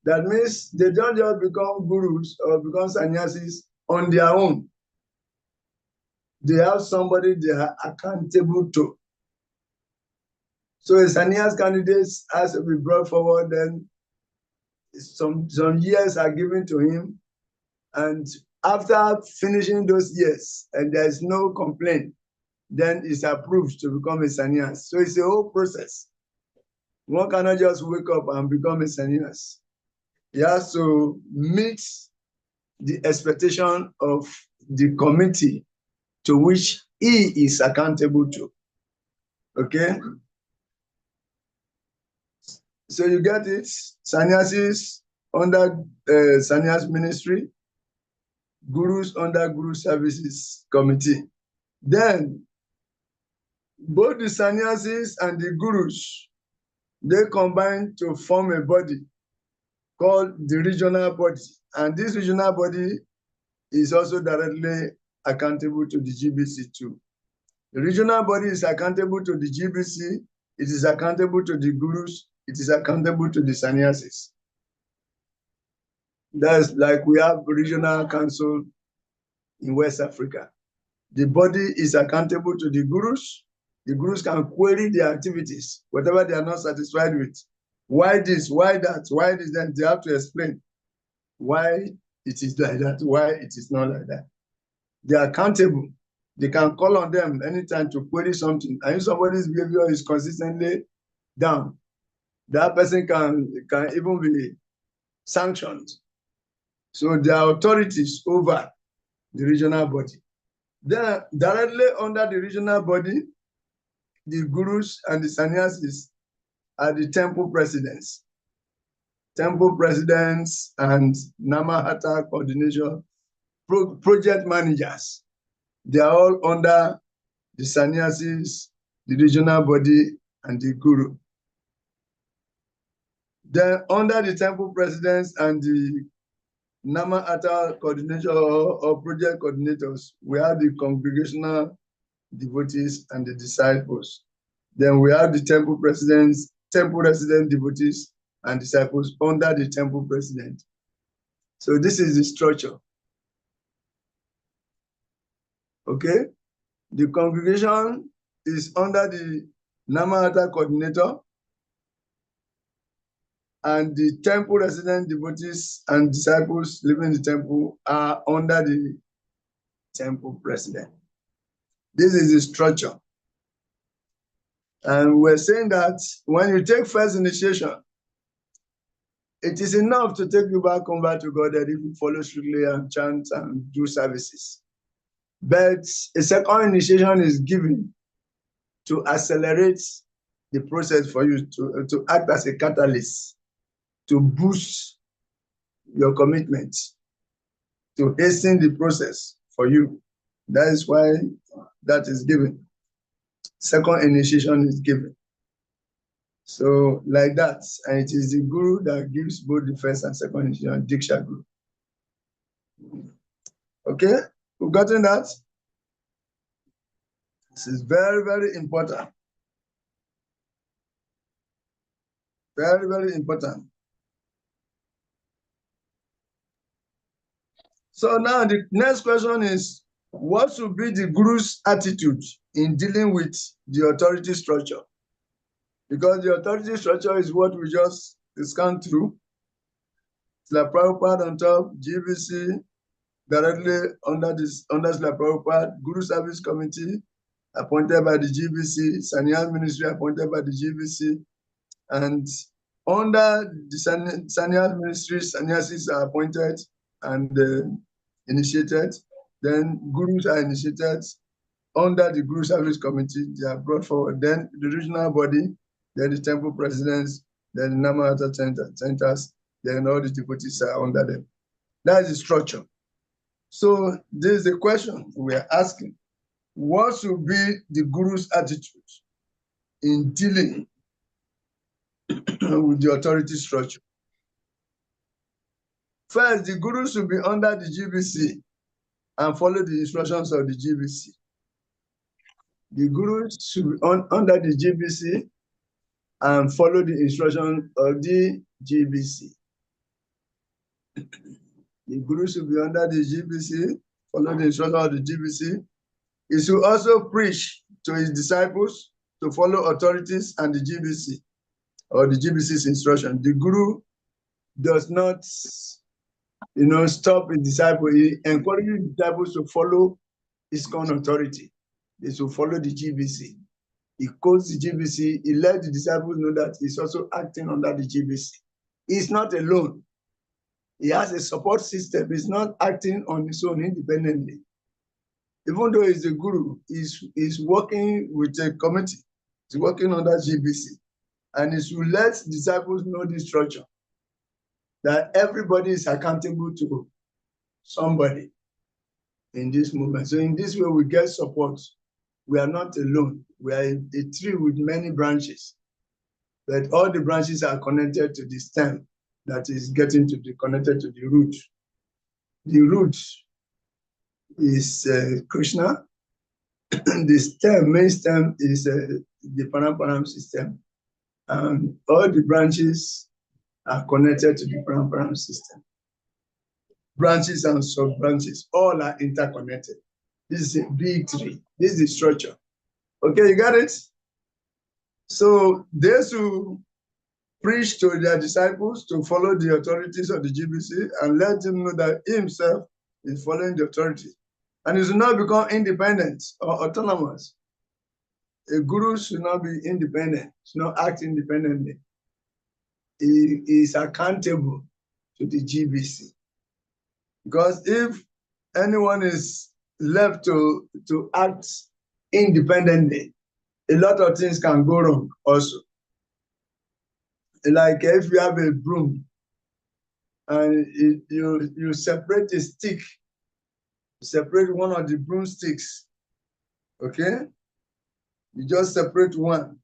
That means they don't just become gurus or become sannyasis on their own. They have somebody they are accountable to. So a sannyas candidate has to be brought forward, then some years are given to him, and after finishing those years and there is no complaint, then it's approved to become a sannyas. So it's a whole process. One cannot just wake up and become a sannyas. He has to meet the expectation of the committee to which he is accountable to. Okay? So you get it? Sannyasis under sannyas ministry, gurus under Guru Services Committee. Then both the sannyasis and the gurus, they combine to form a body called the regional body. And this regional body is also directly accountable to the GBC too. The regional body is accountable to the GBC, it is accountable to the gurus, it is accountable to the sannyasis. That's like we have regional council in West Africa. The body is accountable to the gurus. The gurus can query their activities, whatever they are not satisfied with. Why this, why that, why this, then they have to explain why it is like that, why it is not like that. They are accountable. They can call on them anytime to query something. And if somebody's behavior is consistently down, that person can even be sanctioned. So there are authorities over the regional body. Then directly under the regional body, the gurus and the sannyasis are the temple presidents. Temple presidents and Namahata coordination project managers. They are all under the sannyasis, the regional body, and the guru. Then under the temple presidents and the Namahata coordination or project coordinators, we have the congregational devotees and the disciples. Then we have the temple presidents, temple resident devotees and disciples under the temple president. So this is the structure. Okay, the congregation is under the Namahata coordinator, and the temple resident devotees and disciples living in the temple are under the temple president. This is the structure. And we're saying that when you take first initiation, it is enough to take you back over to God if you follow strictly and chant and do services. But a second initiation is given to accelerate the process for you to act as a catalyst, to boost your commitment, to hasten the process for you. That is why that is given. Second initiation is given. So like that, and it is the guru that gives both the first and second initiation, Diksha Guru. Okay, we've gotten that? This is very, very important. Very, very important. So now the next question is, what should be the guru's attitude in dealing with the authority structure? Because the authority structure is what we just scanned through. Srila Prabhupada on top, GBC, directly under Srila Prabhupada, Guru Service Committee, appointed by the GBC, Sannyas Ministry appointed by the GBC, and under the Sannyas Ministry, sannyasis are appointed and initiated. Then gurus are initiated under the Guru Service Committee. They are brought forward. Then the regional body, then the temple presidents, then the Namahata centers, then all the devotees are under them. That is the structure. So this is the question we are asking. What should be the guru's attitude in dealing with the authority structure? First, the guru should be under the GBC and follow the instructions of the GBC. The guru should be under the GBC and follow the instructions of the GBC. The guru should be under the GBC, follow the instructions of the GBC. He should also preach to his disciples to follow authorities and the GBC or the GBC's instruction. The guru does not, stop his disciple. He encourages disciples to follow his own authority. They should follow the GBC. He quotes the GBC. He let the disciples know that he's also acting under the GBC. He's not alone. He has a support system. He's not acting on his own independently. Even though he's a guru, he's working with a committee. He's working under GBC. And he should let disciples know this structure, that everybody is accountable to somebody in this movement. So in this way, we get support. We are not alone. We are a tree with many branches, but all the branches are connected to the stem that is getting to be connected to the root. The root is Krishna. The stem, main stem is the Paramparam system. And all the branches are connected to the Paramparam system. branches and sub-branches. All are interconnected. This is a big tree. This is the structure. Okay, you got it? So those who preach to their disciples to follow the authorities of the GBC and let them know that he himself is following the authority. And he should not become independent or autonomous. A guru should not be independent, should not act independently. He is accountable to the GBC. Because if anyone is left to act independently, a lot of things can go wrong also. Like if you have a broom and you separate a stick, separate one of the broomsticks, okay? You just separate one.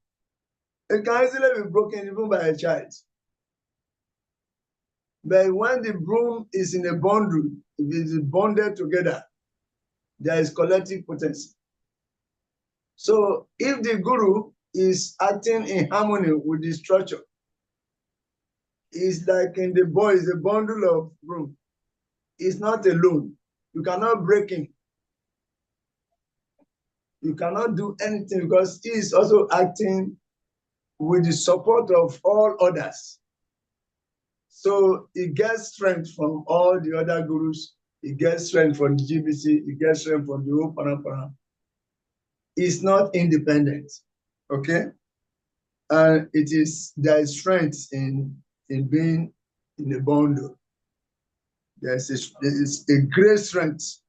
It can easily be broken even by a child. But when the broom is in a bundle, it is bonded together, there is collective potency. So if the guru is acting in harmony with the structure, it's like in the boy is a bundle of broom. It's not alone. You cannot break him. You cannot do anything because he is also acting with the support of all others. So he gets strength from all the other gurus. He gets strength from the GBC. He gets strength from the whole parampara. He's not independent, okay? And there is strength in being in a bundle. There is a great strength,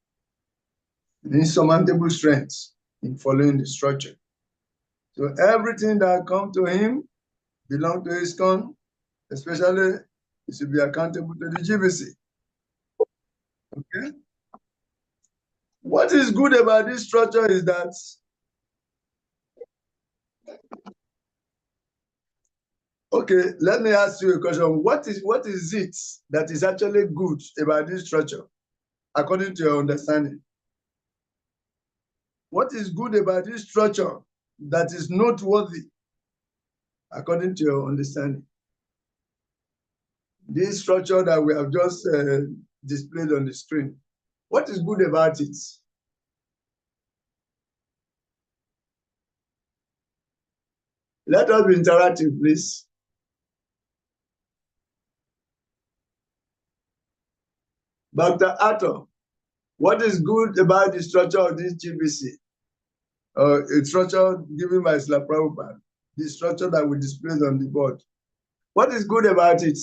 an insurmountable strength in following the structure. So everything that comes to him belongs to his con, especially he should be accountable to the GBC. Okay? What is good about this structure is that okay, let me ask you a question. What is it that is actually good about this structure, according to your understanding? What is good about this structure that is noteworthy, according to your understanding? This structure that we have just displayed on the screen, what is good about it? Let us be interactive, please. Dr. Atto, what is good about the structure of this GBC? A structure given by Srila Prabhupada, the structure that we displayed on the board. What is good about it?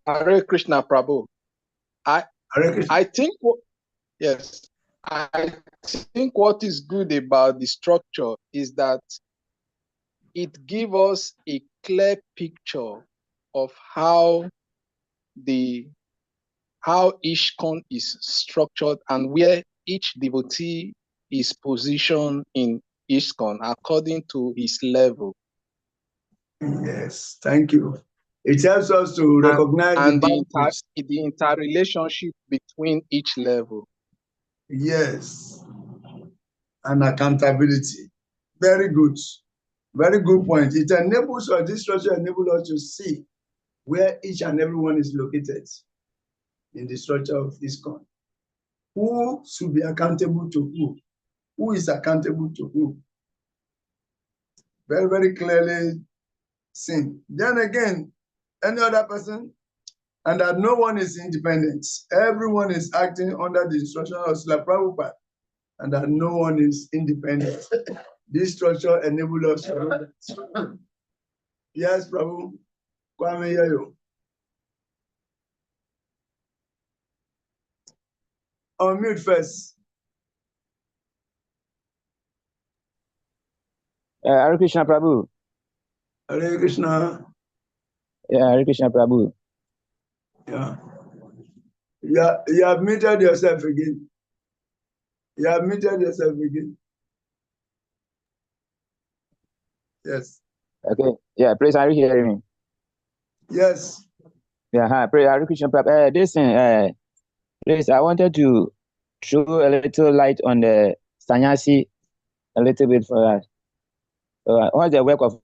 Hare Krishna, Prabhu. I think, yes, I think what is good about the structure is that it gives us a clear picture of how ISKCON is structured and where each devotee is positioned in ISKCON according to his level. Yes, thank you. It helps us to recognize the interrelationship between each level. Yes, and accountability. Very good. Very good point. It enables us, this structure enables us to see where each and everyone is located in the structure of ISKCON. Who should be accountable to who? Who is accountable to who? Very, very clearly seen. Then again, any other person, and that no one is independent. Everyone is acting under the instruction of Srila Prabhupada, and that no one is independent. This structure enables us to. Yes, Prabhu. Kwame Yayo. Unmute first. Hare Krishna Prabhu. Hare Krishna. Yeah, Hare Krishna Prabhu. Yeah. You have muted yourself again. You have muted yourself again. Yes. Okay. Yeah, praise, are you hearing me? Yes. Yeah, hi, praise Hare Krishna Prabhu. Please, I wanted to throw a little light on the sannyasi a little bit for us. What's the work of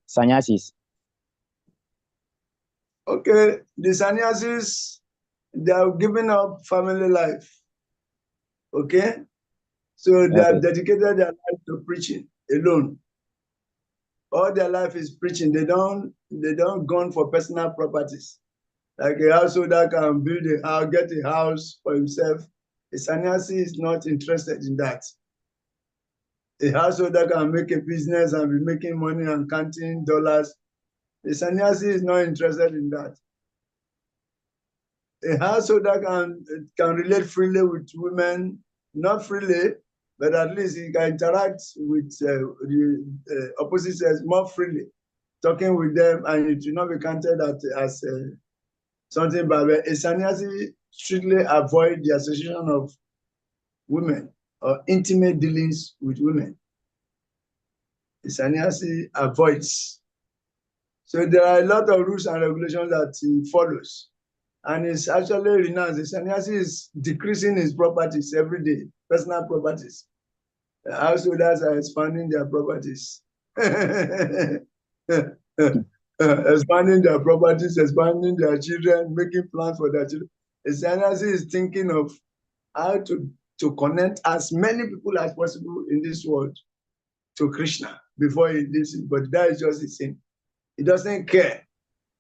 sannyasis? Okay, the sannyasis They are giving up family life. Okay? So they have dedicated their life to preaching alone. All their life is preaching. They don't go for personal properties. Like a householder can build a house, get a house for himself. A sannyasi is not interested in that. A householder can make a business and be making money and counting dollars. A sannyasi is not interested in that. A householder can relate freely with women, not freely, but at least he can interact with the opposite sex more freely, talking with them, and it will not be counted as something bad. A sannyasi strictly avoid the association of women or intimate dealings with women. A sannyasi avoids. So there are a lot of rules and regulations that he follows. And it's actually renounced. The sannyasi is decreasing his properties every day, personal properties. The householders are expanding their properties. Expanding their properties, expanding their children, making plans for their children. The sannyasi is thinking of how to connect as many people as possible in this world to Krishna before he leaves it. But that is just his sin. He doesn't care.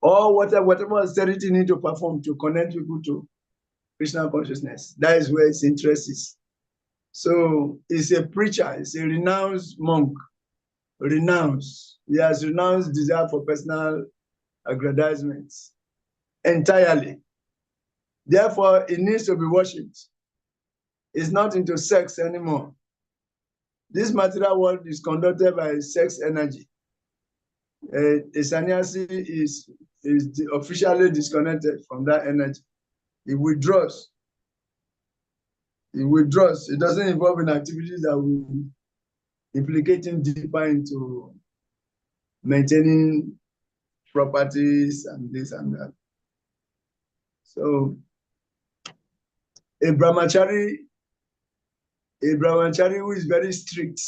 Or whatever austerity you need to perform to connect people to Krishna consciousness. That is where his interest is. So he's a preacher, he's a renounced monk. Renounced. He has renounced desire for personal aggrandizements entirely. Therefore, it needs to be worshipped. He's not into sex anymore. This material world is conducted by sex energy. A sannyasi is officially disconnected from that energy. He withdraws. He withdraws. It doesn't involve in activities that will implicate him deeper into maintaining properties and this and that. So a brahmachari who is very strict,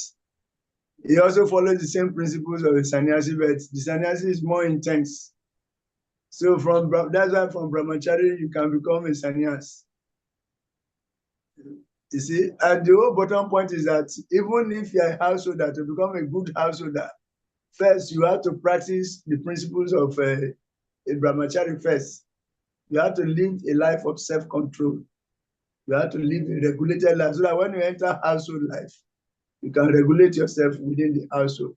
he also follows the same principles of a sannyasi, but the sannyasi is more intense. So that's why from brahmachari you can become a sannyas. You see, and the whole bottom point is that even if you're a householder, to become a good householder, first you have to practice the principles of a brahmachari first. You have to live a life of self-control. You have to live a regulated life so that when you enter household life, you can regulate yourself within the household.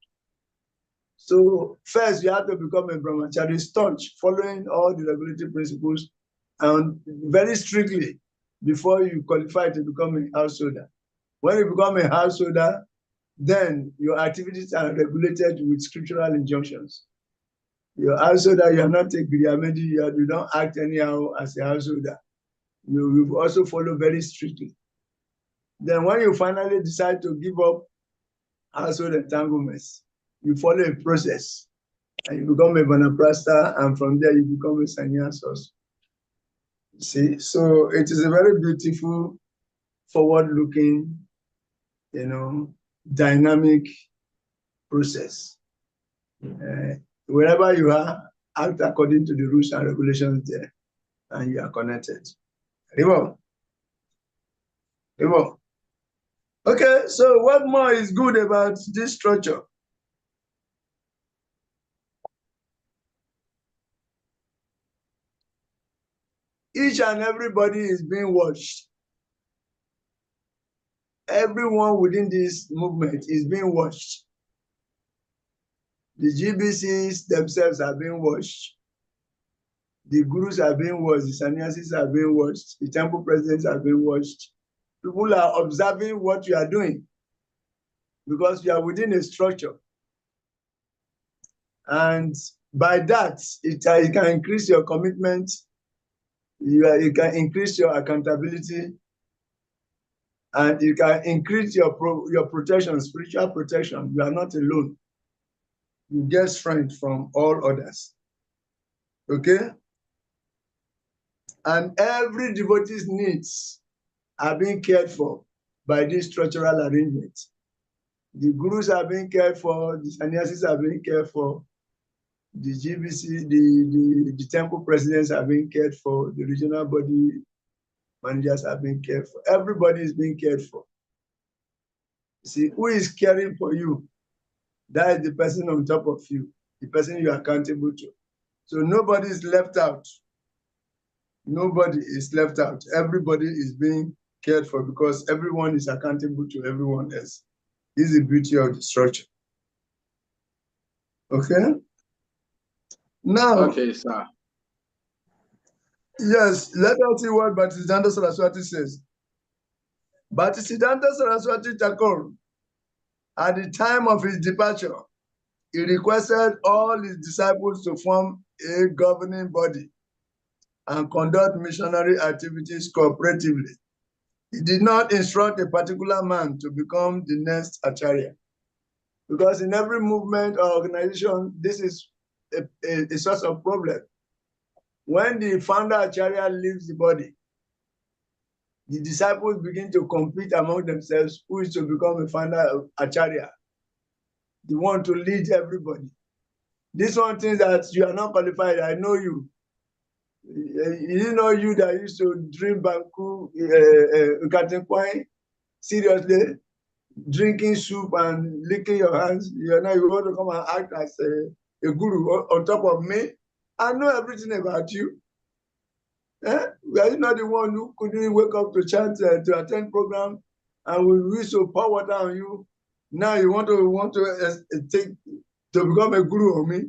So first, you have to become a brahmachari staunch, following all the regulatory principles and very strictly before you qualify to become a householder. When you become a householder, then your activities are regulated with scriptural injunctions. Your householder, you are not a Giriamedi, you don't act anyhow as a householder. You also follow very strictly. Then when you finally decide to give up household entanglements, you follow a process and you become a vanaprastha, and from there you become a sannyas also. See, so it is a very beautiful, forward-looking, dynamic process. Wherever you are, act according to the rules and regulations there, and you are connected. Rivo. Okay, so what more is good about this structure? Each and everybody is being watched. Everyone within this movement is being watched. The GBCs themselves are being watched. The gurus are being watched. The sannyasis are being watched. The temple presidents are being watched. People are observing what you are doing because you are within a structure. And by that, it can increase your commitment. It can increase your accountability, and it can increase your protection, spiritual protection. You are not alone. You get strength from all others. Okay? And every devotee's needs are being cared for by this structural arrangement. The gurus are being cared for, the sannyasis are being cared for, The GBC, the temple presidents are being cared for, the regional body managers are being cared for. Everybody is being cared for. See, who is caring for you? That is the person on top of you, the person you are accountable to. So nobody is left out. Nobody is left out. Everybody is being cared for because everyone is accountable to everyone else. This is the beauty of the structure. Okay? Now, Okay, sir. yes, let us see what Bhaktisiddhanta Saraswati says. Bhaktisiddhanta Saraswati Thakur, at the time of his departure, he requested all his disciples to form a governing body and conduct missionary activities cooperatively. He did not instruct a particular man to become the next Acharya, because in every movement or organization, this is a source of problem. When the founder Acharya leaves the body, the disciples begin to compete among themselves who is to become a founder of Acharya. They want to lead everybody. This one thing that you are not qualified, I know you. You know you that used to drink Banku, Katenkwain, seriously, drinking soup and licking your hands. You know, you want to come and act as a guru on top of me. I know everything about you. Eh? Are you not the one who couldn't wake up to chant, to attend program, and we used to pour water on you? Now you want to take to become a guru on me?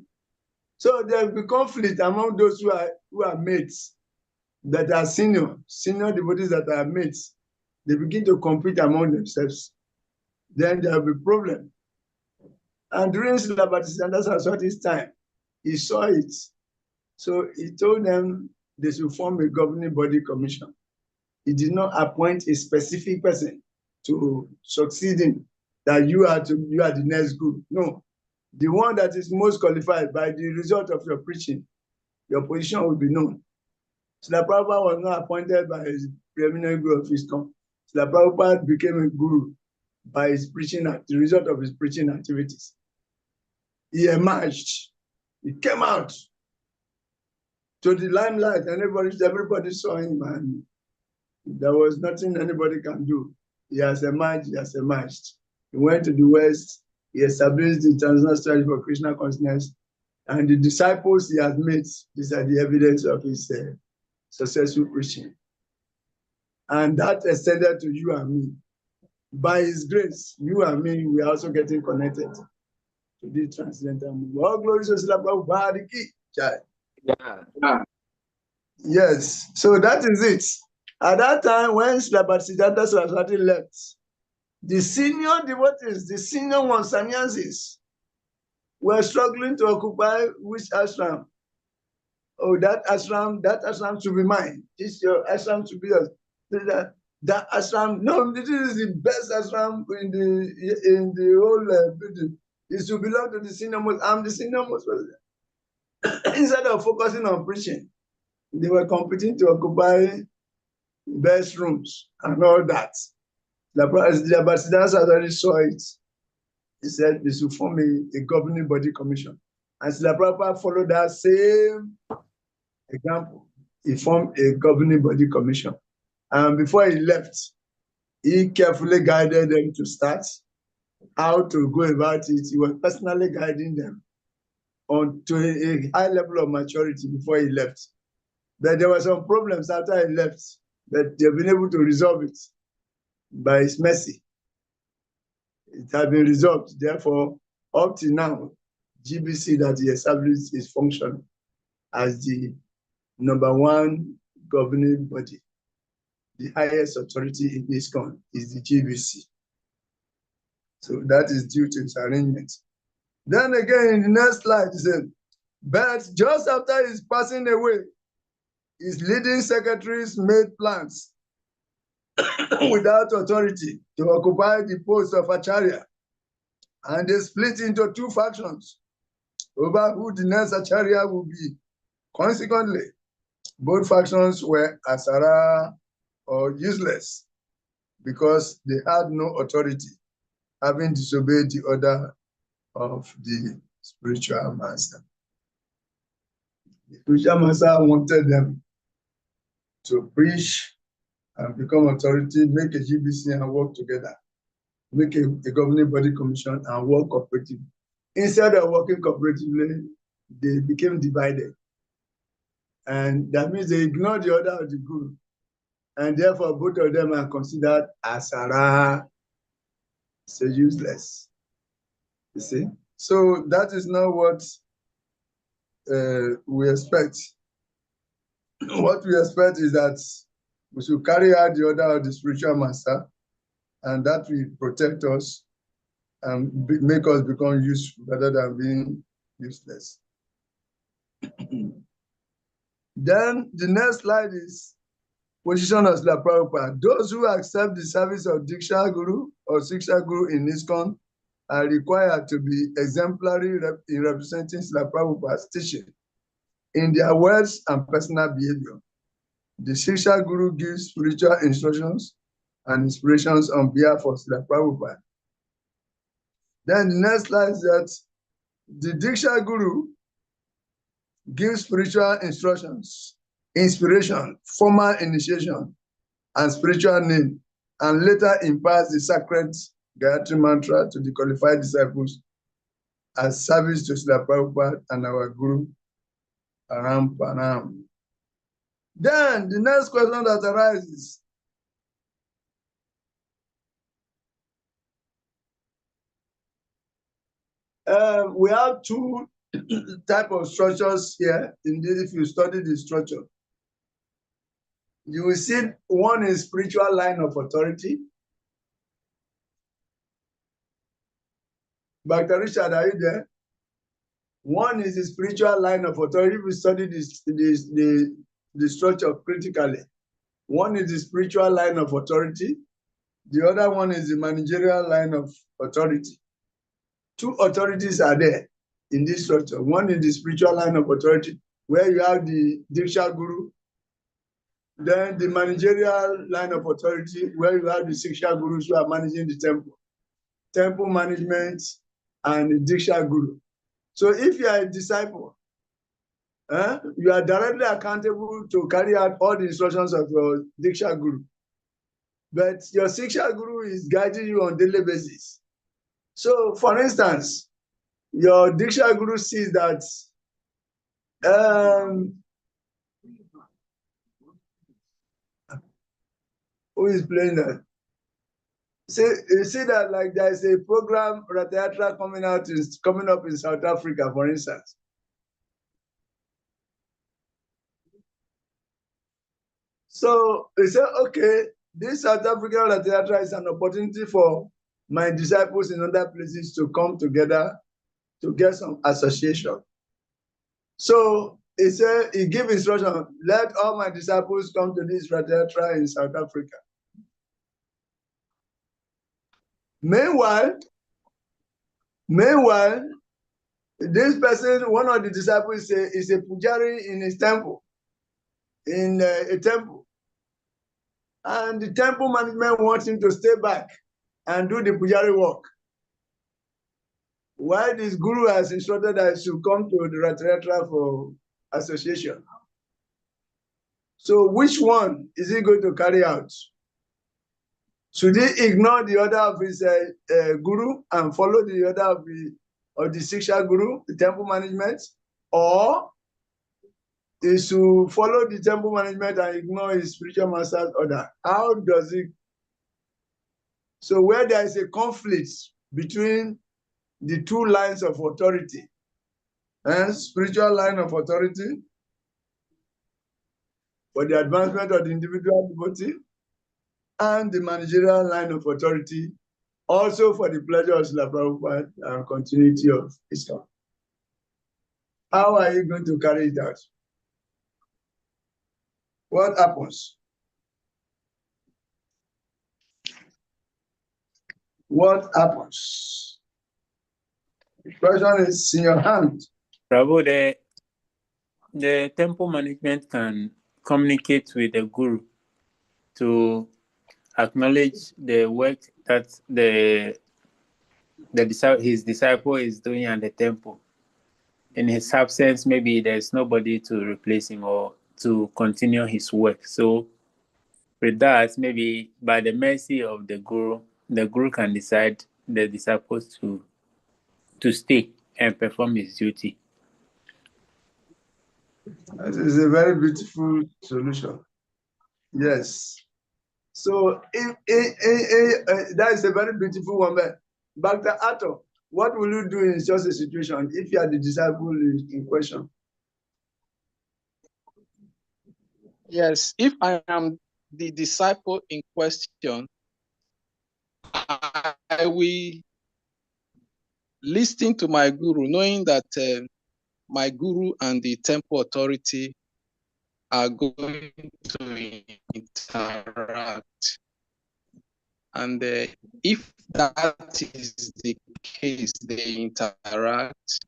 So there will be conflict among those who are mates, that are senior devotees that are mates. They begin to compete among themselves. Then there will be problem. And during Srila Bhaktisiddhanta Saraswati's time, he saw it. So he told them they should form a governing body commission. He did not appoint a specific person to succeed him, that you are the next guru. No. The one that is most qualified by the result of your preaching, your position will be known. Srila Prabhupada was not appointed by his preeminent guru of his time. Srila Prabhupada became a guru by his preaching, the result of his preaching activities. He emerged. He came out to the limelight, and everybody saw him, and there was nothing anybody can do. He has emerged. He has emerged. He went to the West. He established the International Strategy for Krishna Consciousness, and the disciples he has made. These are the evidence of his successful preaching. And that extended to you and me. By his grace, you and me, we are also getting connected to the transcendental movement. All glory to Srila Prabhupada ki jai. Yeah. Yes, so that is it. At that time, when Srila Bhaktisiddhanta Saraswati left, the senior devotees, the senior ones, sannyasis, were struggling to occupy which ashram. Oh, that ashram should be mine. This your ashram should be yours. That ashram, no, this is the best ashram in the whole building. It should belong to the senior most. I'm the senior most president. Instead of focusing on preaching, they were competing to occupy best rooms and all that. The Bhaktisiddhanta already saw it. He said they should form a governing body commission. And Srila Prabhupada followed that same example. He formed a governing body commission. And before he left, he carefully guided them to start, how to go about it. He was personally guiding them to a high level of maturity before he left. But there were some problems after he left, but they've been able to resolve it by his mercy. It has been resolved. Therefore, up to now, GBC that he established is functioning as the #1 governing body. The highest authority in this country is the GBC. So that is due to its arrangement. Then again, in the next slide, he said, but just after his passing away, his leading secretaries made plans without authority to occupy the post of Acharya. And they split into 2 factions over who the next Acharya will be. Consequently, both factions were asara or useless because they had no authority, having disobeyed the order of the spiritual master. The spiritual master wanted them to preach and become authority, make a GBC and work together, make a governing body commission and work cooperatively. Instead of working cooperatively, they became divided. And that means they ignored the order of the guru. And therefore, both of them are considered asara, so useless. You see? So that is not what we expect. What we expect is that we should carry out the order of the spiritual master, and that will protect us and make us become useful rather than being useless. Then the next slide is position of Srila Prabhupada. Those who accept the service of Diksha Guru or Siksha Guru in ISKCON are required to be exemplary in representing Srila Prabhupada's teaching in their words and personal behavior. The Siksha Guru gives spiritual instructions and inspirations on behalf of Srila Prabhupada. Then the next slide is that the Diksha Guru gives spiritual instructions, inspiration, formal initiation, and spiritual name, and later imparts the sacred Gayatri mantra to the qualified disciples as service to Srila Prabhupada and our Guru, Aram Param. Then the next question that arises, we have two types of structures here. Indeed, if you study the structure, you will see one is spiritual line of authority. Dr. Richard, are you there? One is the spiritual line of authority. If you study the structure critically, one is the spiritual line of authority. The other one is the managerial line of authority. Two authorities are there in this structure. One is the spiritual line of authority, where you have the Diksha Guru. Then the managerial line of authority, where you have the Siksha Gurus who are managing the temple. Temple management and the Diksha Guru. So if you are a disciple, you are directly accountable to carry out all the instructions of your Diksha Guru. But your Siksha Guru is guiding you on a daily basis. So, for instance, your Diksha Guru sees that who is playing that? You see that like there is a program, Ratayatra, coming up in South Africa, for instance. So we say, okay, this South African Ratayatra is an opportunity for my disciples in other places to come together to get some association. So he gave instruction, let all my disciples come to this Ratayatra in South Africa. Meanwhile, this person, one of the disciples, is a pujari in his temple, in a temple. And the temple management wants him to stay back and do the pujari work. While this guru has instructed that he should come to the Ratayatra for association. So which one is he going to carry out? Should he ignore the order of his guru and follow the order of the Siksha Guru, the temple management, or he should follow the temple management and ignore his spiritual master's order? How does it? So where there is a conflict between the two lines of authority, spiritual line of authority for the advancement of the individual devotee, and the managerial line of authority, also for the pleasure of Srila Prabhupada and continuity of ISKCON. How are you going to carry it out? What happens? What happens? The question is in your hand. Prabhu, the temple management can communicate with the guru to acknowledge the work that his disciple is doing at the temple. in his absence, maybe there's nobody to replace him or to continue his work. So with that, maybe by the mercy of the guru can decide the disciples to stay and perform his duty. That is a very beautiful solution. Yes. So that is a very beautiful one. But Dr. Atto, what will you do in such a situation if you are the disciple in question? Yes, if I am the disciple in question, I will listen to my guru, knowing that my guru and the temple authority are going to interact. And if that is the case, they interact,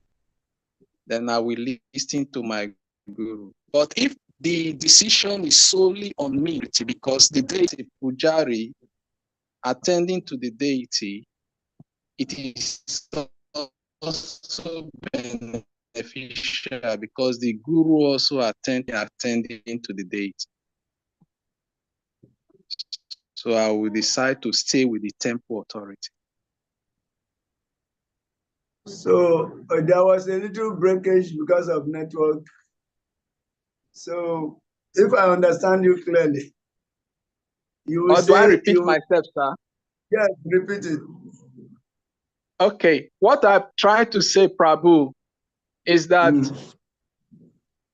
then I will listen to my guru. But if the decision is solely on me, because the deity Pujari attending to the deity, it is also beneficial because the guru also attending to the deity. So I will decide to stay with the temple authority. So there was a little breakage because of network. So if I understand you clearly, you will or do I repeat myself, sir? Yes, repeat it. Okay, what I'm trying to say, Prabhu, is that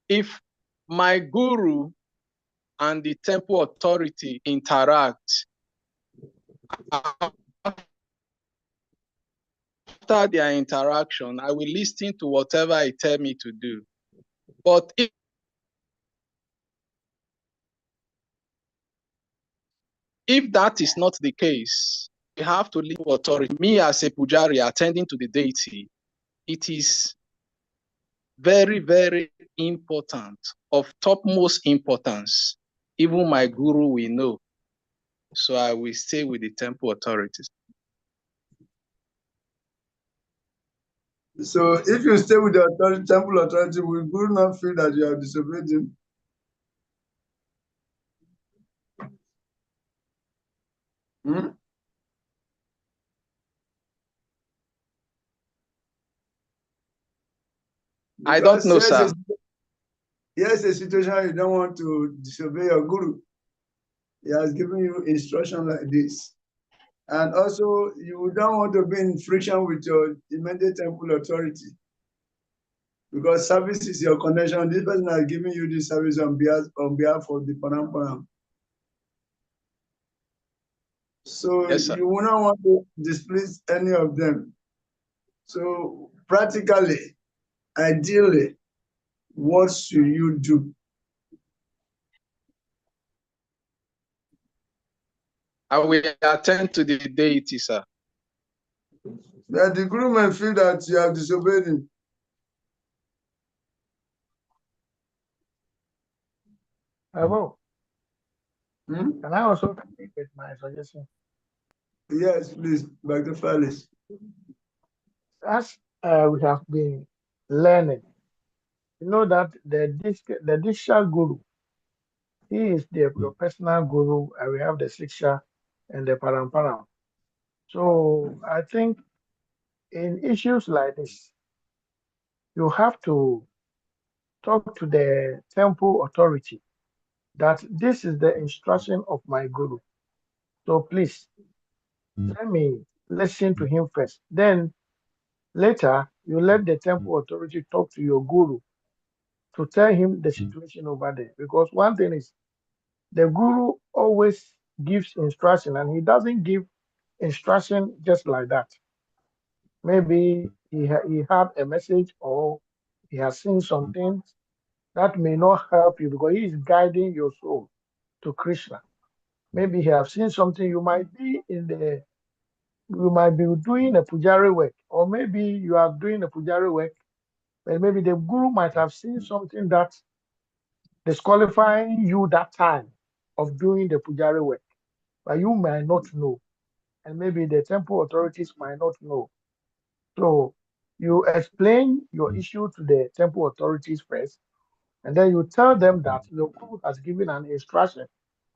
if my guru and the temple authority interact, after their interaction, I will listen to whatever he tell me to do. But if that is not the case, we have to leave authority. Me as a pujari attending to the deity, it is very, very important, of topmost importance. Even my guru will know. So I will stay with the temple authorities. So if you stay with the temple authority, will Guru not feel that you have disobeyed him? Hmm? I don't know, sir. Here's a situation you don't want to disobey your guru. He has given you instruction like this. And also, you don't want to be in friction with your immediate temple authority. Because service is your connection. This person has given you this service on behalf of the Param. So yes, sir. you will not want to displease any of them. So practically, ideally, what should you do? I will attend to the deity, sir. That the guru may feel that you have disobeyed him. Hello. Hmm? Can I also complete with my suggestion? Yes, please, Dr. Fallis. As we have been learning, you know that the Diksha Guru, he is your personal guru, and we have the Siksha and the Paramparam. So I think in issues like this, you have to talk to the temple authority that this is the instruction of my guru. So please, let me listen to him first. Then later, you let the temple authority talk to your guru to tell him the situation over there. Because one thing is, the guru always gives instruction, and he doesn't give instruction just like that. Maybe he had a message, or he has seen something that may not help you because he is guiding your soul to Krishna. Maybe he have seen something, you might be doing a pujari work, or maybe you are doing a pujari work, but maybe the guru might have seen something that disqualifying you that time of doing the pujari work, but you might not know, and maybe the temple authorities might not know. So You explain your issue to the temple authorities first, and then you tell them that your guru has given an instruction.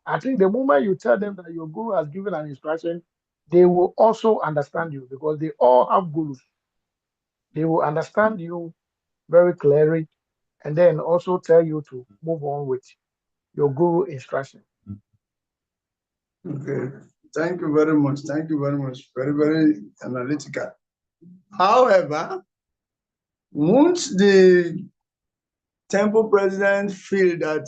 I think the moment you tell them that your guru has given an instruction, they will also understand you because they all have gurus. They will understand you very clearly and then also tell you to move on with your guru instruction. Okay. Thank you very much. Thank you very much. Very, very analytical. However, won't the temple president feel that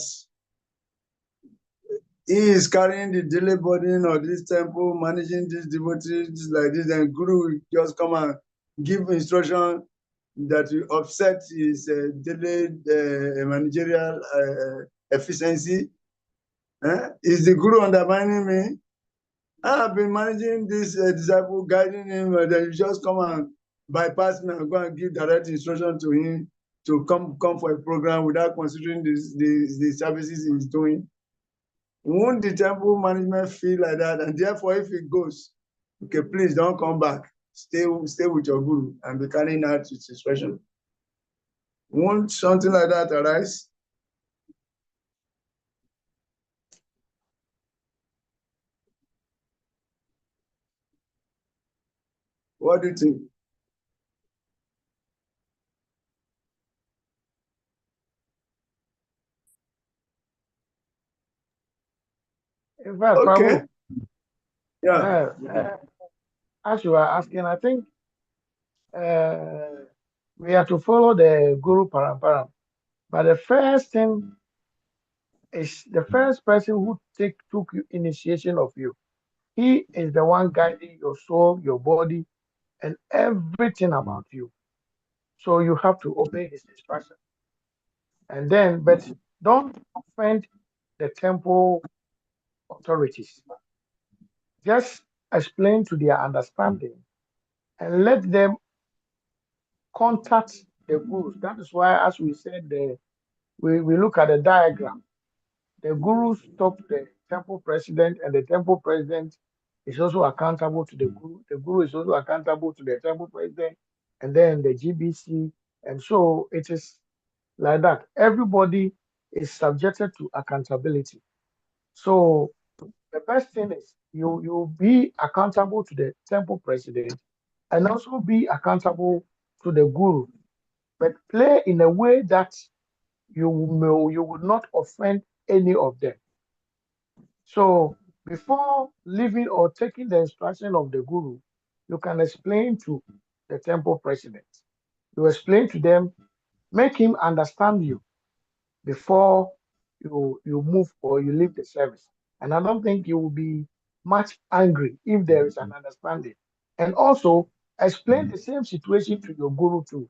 he is carrying the daily burden of this temple, managing these devotees like this, and Guru will just come and give instruction that will offset his daily managerial efficiency? Is the Guru undermining me? I have been managing this disciple, guiding him, and then you just come and bypass me and go and give direct instruction to him to come for a program without considering the services he's doing. Won't the temple management feel like that? And therefore, if it goes, okay, please don't come back. Stay with your guru and be carrying out its instruction. Won't something like that arise? What do you think? In fact, Okay. Prabhu, Yeah. as you are asking, I think we have to follow the Guru Parampara. But the first thing is the first person who took initiation of you. He is the one guiding your soul, your body, and everything about you. So you have to obey his instruction. And then, but don't offend the temple authorities. Just explain to their understanding and let them contact the gurus. That is why, as we said, we look at the diagram. The gurus talk to the temple president, and the temple president is also accountable to the guru. The guru is also accountable to the temple president, and then the GBC. And so it is like that. Everybody is subjected to accountability. So the best thing is you be accountable to the temple president and also be accountable to the guru, but play in a way that you will not offend any of them. So before leaving or taking the instruction of the guru, you can explain to the temple president. You explain to them, make him understand you before you move or you leave the service. And I don't think you will be much angry if there is an understanding. And also explain the same situation to your guru too,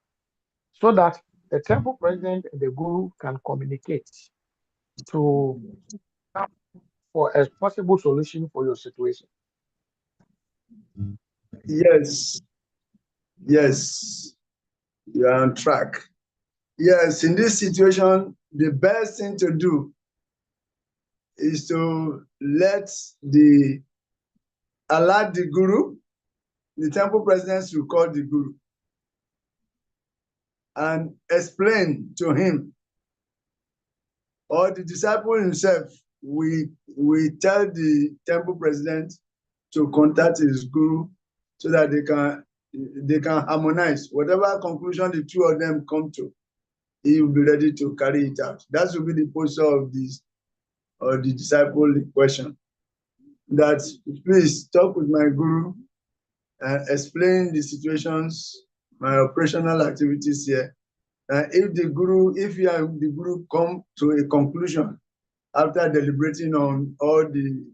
so that the temple president and the guru can communicate to for a possible solution for your situation. Yes. Yes. You are on track. Yes, in this situation, the best thing to do is to alert the guru. The temple presidents will call the guru and explain to him, or the disciple himself, we tell the temple president to contact his guru so that they can harmonize. Whatever conclusion the two of them come to, he will be ready to carry it out. That will be the posture of the disciple in question. That please talk with my guru and explain the situations, my operational activities here. If you and the guru come to a conclusion after deliberating on all the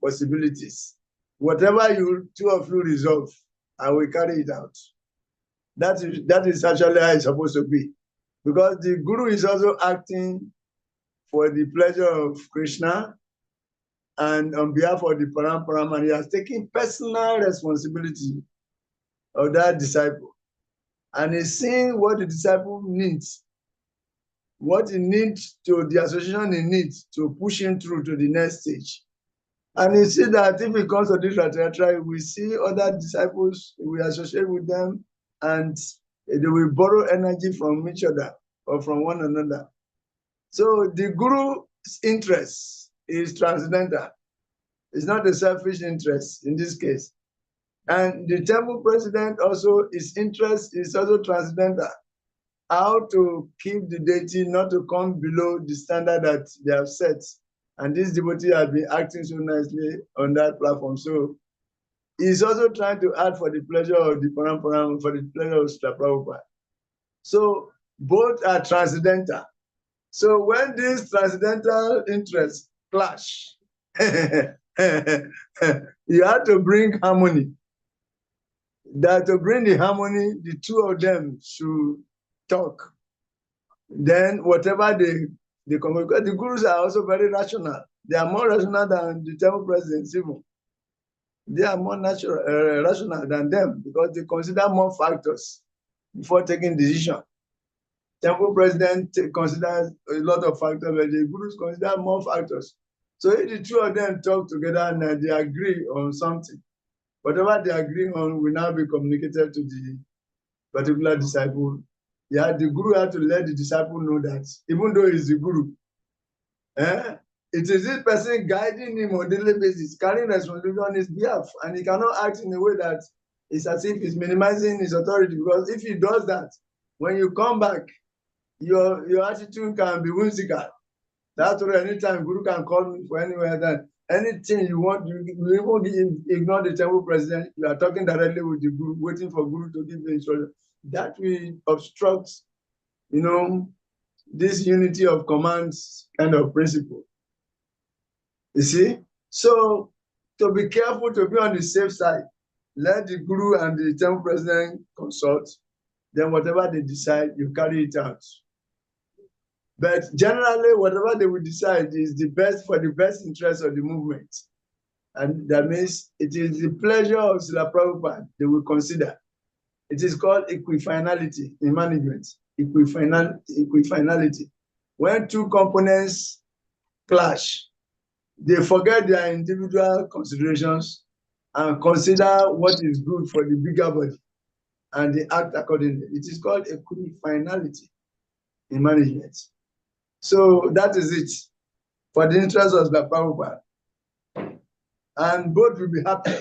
possibilities, whatever two of you resolve, I will carry it out. That is actually how it's supposed to be. Because the guru is also acting for the pleasure of Krishna and on behalf of the Paramparam, and he has taken personal responsibility of that disciple. And he's seeing what the disciple needs, what he needs to the association he needs to push him through to the next stage. And you see that if he comes to this trial, we see other disciples, we associate with them, and they will borrow energy from each other or from one another. So the Guru's interest is transcendental. It's not a selfish interest in this case. And the temple president also, his interest is also transcendental. How to keep the deity not to come below the standard that they have set. And this devotee has been acting so nicely on that platform. So he's also trying to add for the pleasure of the Paramparam, for the pleasure of Srila Prabhupada. So both are transcendental. So when these transcendental interests clash, you have to bring harmony. That to bring the harmony, the two of them should talk. Then whatever they come, because the gurus are also very rational. They are more rational than the temple presidents even. They are more rational than them because they consider more factors before taking decision. Temple president considers a lot of factors, but the gurus consider more factors. So if the two of them talk together and they agree on something, whatever they agree on will now be communicated to the particular disciple. Yeah, the guru had to let the disciple know that even though he's the guru, it is this person guiding him on a daily basis, carrying responsibility on his behalf, and he cannot act in a way that is as if he's minimizing his authority, because if he does that, when you come back, your attitude can be whimsical. That's why anytime Guru can call me for anywhere, then anything you want, you even ignore the temple president, you are talking directly with the Guru, waiting for Guru to give the instruction. That will obstruct, this unity of commands kind of principle. You see? So to be careful, to be on the safe side, let the Guru and the temple president consult, then whatever they decide, you carry it out. But generally, whatever they will decide is the best for the best interest of the movement. And that means it is the pleasure of Srila Prabhupada they will consider. It is called equifinality in management. Equifinality. When two components clash, they forget their individual considerations and consider what is good for the bigger body, and they act accordingly. It is called equifinality in management. So that is it for the interest of the Prabhupada. And both will be happy.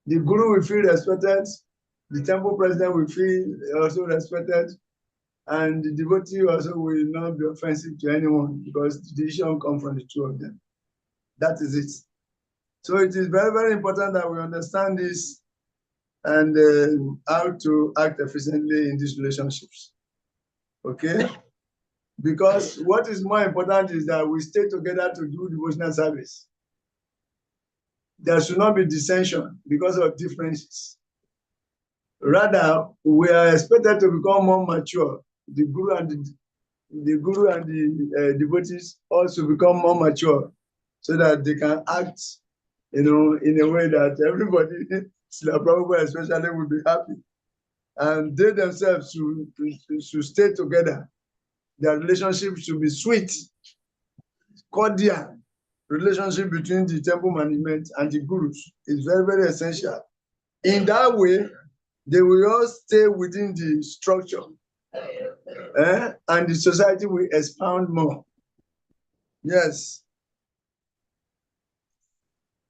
The Guru will feel respected, the temple president will feel also respected, and the devotee also will not be offensive to anyone because the decision comes from the two of them. That is it. So it is very, very important that we understand this and how to act efficiently in these relationships. Okay? Because what is more important is that we stay together to do devotional service. There should not be dissension because of differences. Rather, we are expected to become more mature. The Guru and the devotees also become more mature so that they can act, in a way that everybody, Srila Prabhupada especially, will be happy. And they themselves should stay together. Their relationship should be sweet, cordial. Relationship between the temple management and the gurus is very, very essential. In that way, they will all stay within the structure, and the society will expand more. Yes.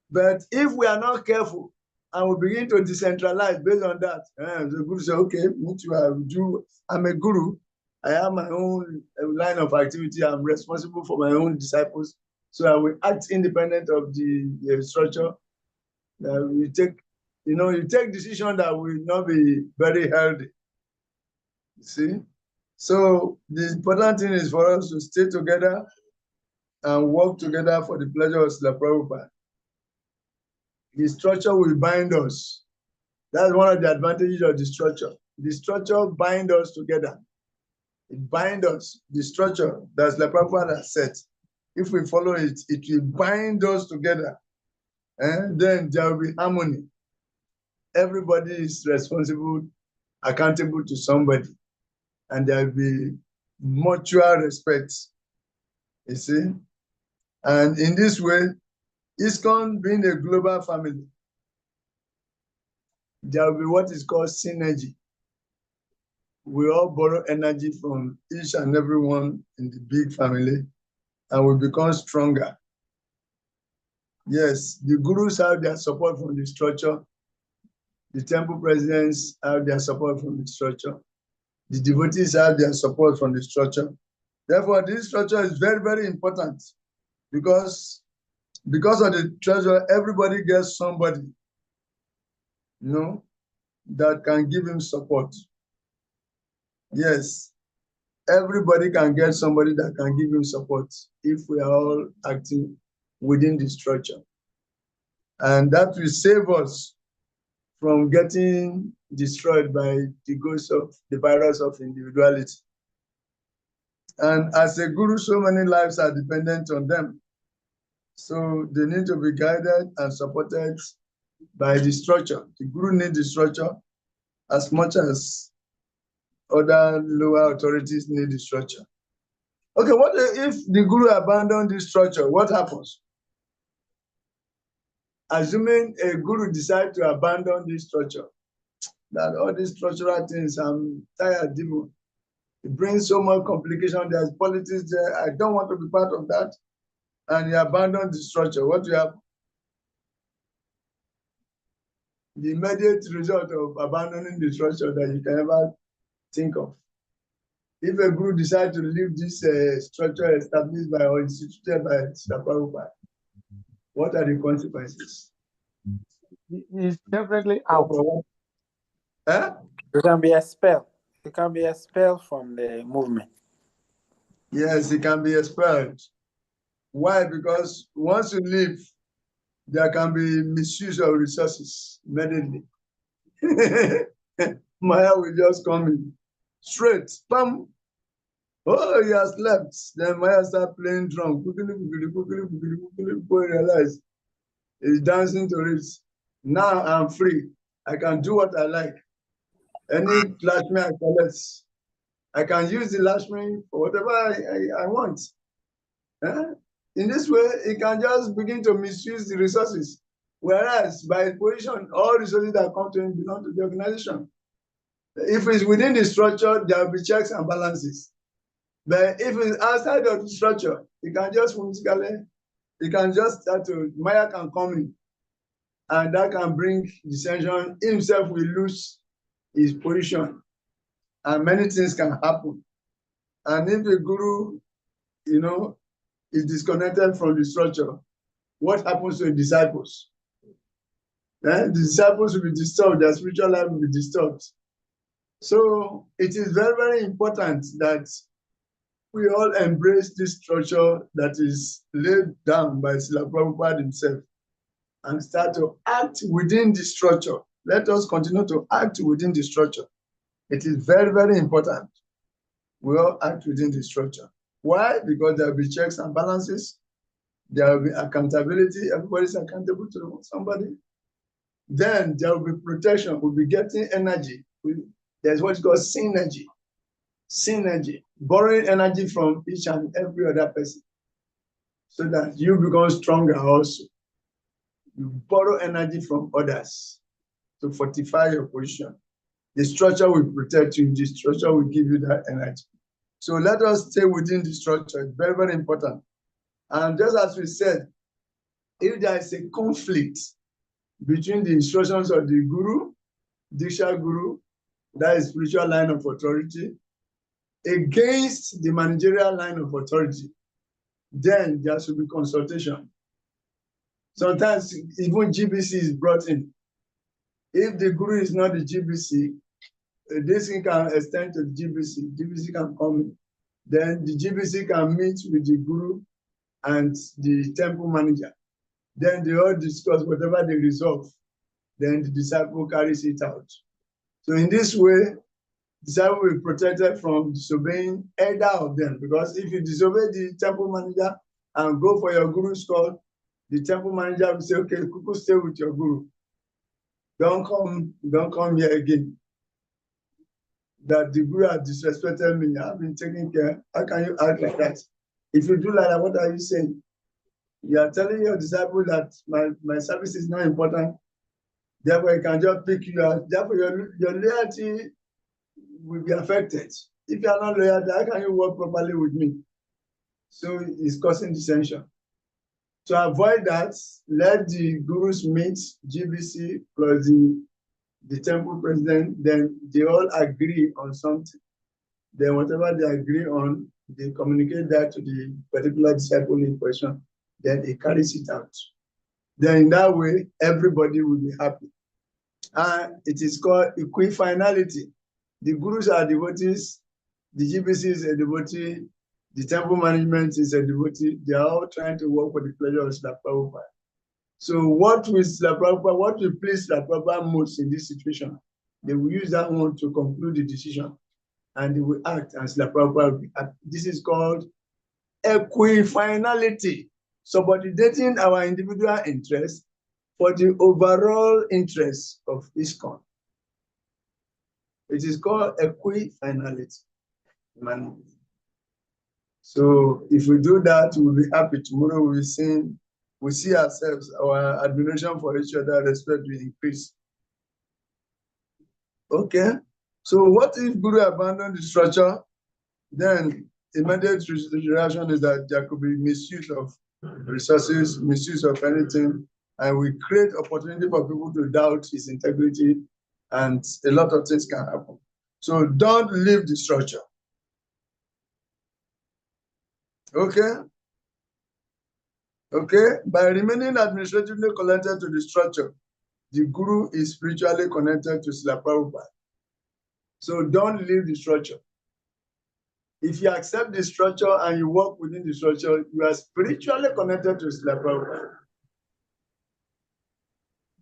But if we are not careful and we begin to decentralize based on that, the guru say, okay, I'm a guru. I have my own line of activity. I'm responsible for my own disciples. So I will act independent of the structure. You take decision that will not be very healthy. You see? So the important thing is for us to stay together and work together for the pleasure of Srila Prabhupada. The structure will bind us. That's one of the advantages of the structure. The structure binds us together. It binds us. The structure that Srila Prabhupada has set. If we follow it, it will bind us together. And then there will be harmony. Everybody is responsible, accountable to somebody. And there will be mutual respect. You see? And in this way, ISKCON being a global family, there will be what is called synergy. we all borrow energy from each and everyone in the big family, and we become stronger. Yes, the gurus have their support from the structure. The temple presidents have their support from the structure. The devotees have their support from the structure. Therefore, this structure is very, very important because of the treasure, everybody gets somebody, that can give him support. Yes, everybody can get somebody that can give him support if we are all acting within the structure. And that will save us from getting destroyed by the ghost of the virus of individuality. And as a guru, so many lives are dependent on them. So they need to be guided and supported by the structure. The guru needs the structure as much as other lower authorities need the structure. Okay, what if the guru abandons this structure? What happens? Assuming a guru decides to abandon this structure, that all these structural things, I'm tired, Divo. It brings so much complication. There's politics there. I don't want to be part of that. And you abandon the structure. What do you have? The immediate result of abandoning the structure that you can ever think of. If a group decides to leave this structure established by or instituted by Sri Prabhupada, what are the consequences? He's definitely out. Huh? You can be expelled. You can be expelled from the movement. Yes, it can be expelled. Why? Because once you leave, there can be misuse of resources immediately. Maya will just come in straight, bam. Oh, he has left. Then Maya start playing drum. Quickly, before he realize he's dancing to it. Now I'm free. I can do what I like. Any Lakshmi I collect, I can use the Lakshmi for whatever I want. In this way, he can just begin to misuse the resources. Whereas by position, all resources that come to him belong to the organization. If it's within the structure, there will be checks and balances. But if it's outside of the structure, he can just start to, Maya can come in, and that can bring dissension. Himself will lose his position, and many things can happen. And if the guru, is disconnected from the structure, what happens to the disciples? The disciples will be disturbed, their spiritual life will be disturbed. So it is very, very important that we all embrace this structure that is laid down by Srila Prabhupada himself and start to act within the structure. Let us continue to act within the structure. It is very, very important. We all act within the structure. Why? Because there will be checks and balances. There will be accountability. Everybody's accountable to somebody. Then there will be protection. We'll be getting energy. There's what's called synergy. Synergy. Borrowing energy from each and every other person so that you become stronger also. You borrow energy from others to fortify your position. The structure will protect you. The structure will give you that energy. So let us stay within the structure. It's very, very important. And just as we said, if there is a conflict between the instructions of the guru, Diksha Guru, that is spiritual line of authority, against the managerial line of authority, then there should be consultation. Sometimes even GBC is brought in. If the guru is not the GBC, this thing can extend to the GBC. GBC can come in. Then the GBC can meet with the guru and the temple manager. Then they all discuss whatever they resolve. Then the disciple carries it out. So in this way, the disciple will be protected from disobeying either of them. Because if you disobey the temple manager and go for your guru's call, the temple manager will say, okay, Kuku, stay with your guru. Don't come here again. That the guru has disrespected me. I've been taking care. How can you act like that? If you do like that, what are you saying? You are telling your disciple that my service is not important. Therefore, you can just pick you out. Therefore, your loyalty will be affected. If you are not loyal, how can you work properly with me? So it's causing dissension. To avoid that, let the gurus meet GBC plus the temple president, then they all agree on something. Then whatever they agree on, they communicate that to the particular disciple in question, then he carries it out. Then in that way, everybody will be happy. And it is called equifinality. The gurus are devotees, the GBC is a devotee, the temple management is a devotee. They are all trying to work for the pleasure of Srila Prabhupada. So what will Srila Prabhupada, what will please Srila Prabhupada most in this situation? They will use that one to conclude the decision, and they will act, and Srila Prabhupada will be act. This is called equifinality, subordinating our individual interests for the overall interest of ISKCON. It is called equifinality. So if we do that, we'll be happy. Tomorrow we'll see ourselves, our admiration for each other, respect will increase. Okay. So what if Guru abandoned the structure? Then immediate reaction is that there could be misuse of resources, misuse of anything, and we create opportunity for people to doubt his integrity, and a lot of things can happen. So don't leave the structure. Okay? Okay? By remaining administratively connected to the structure, the Guru is spiritually connected to Srila Prabhupada. So don't leave the structure. If you accept the structure and you work within the structure, you are spiritually connected to Srila Prabhupada.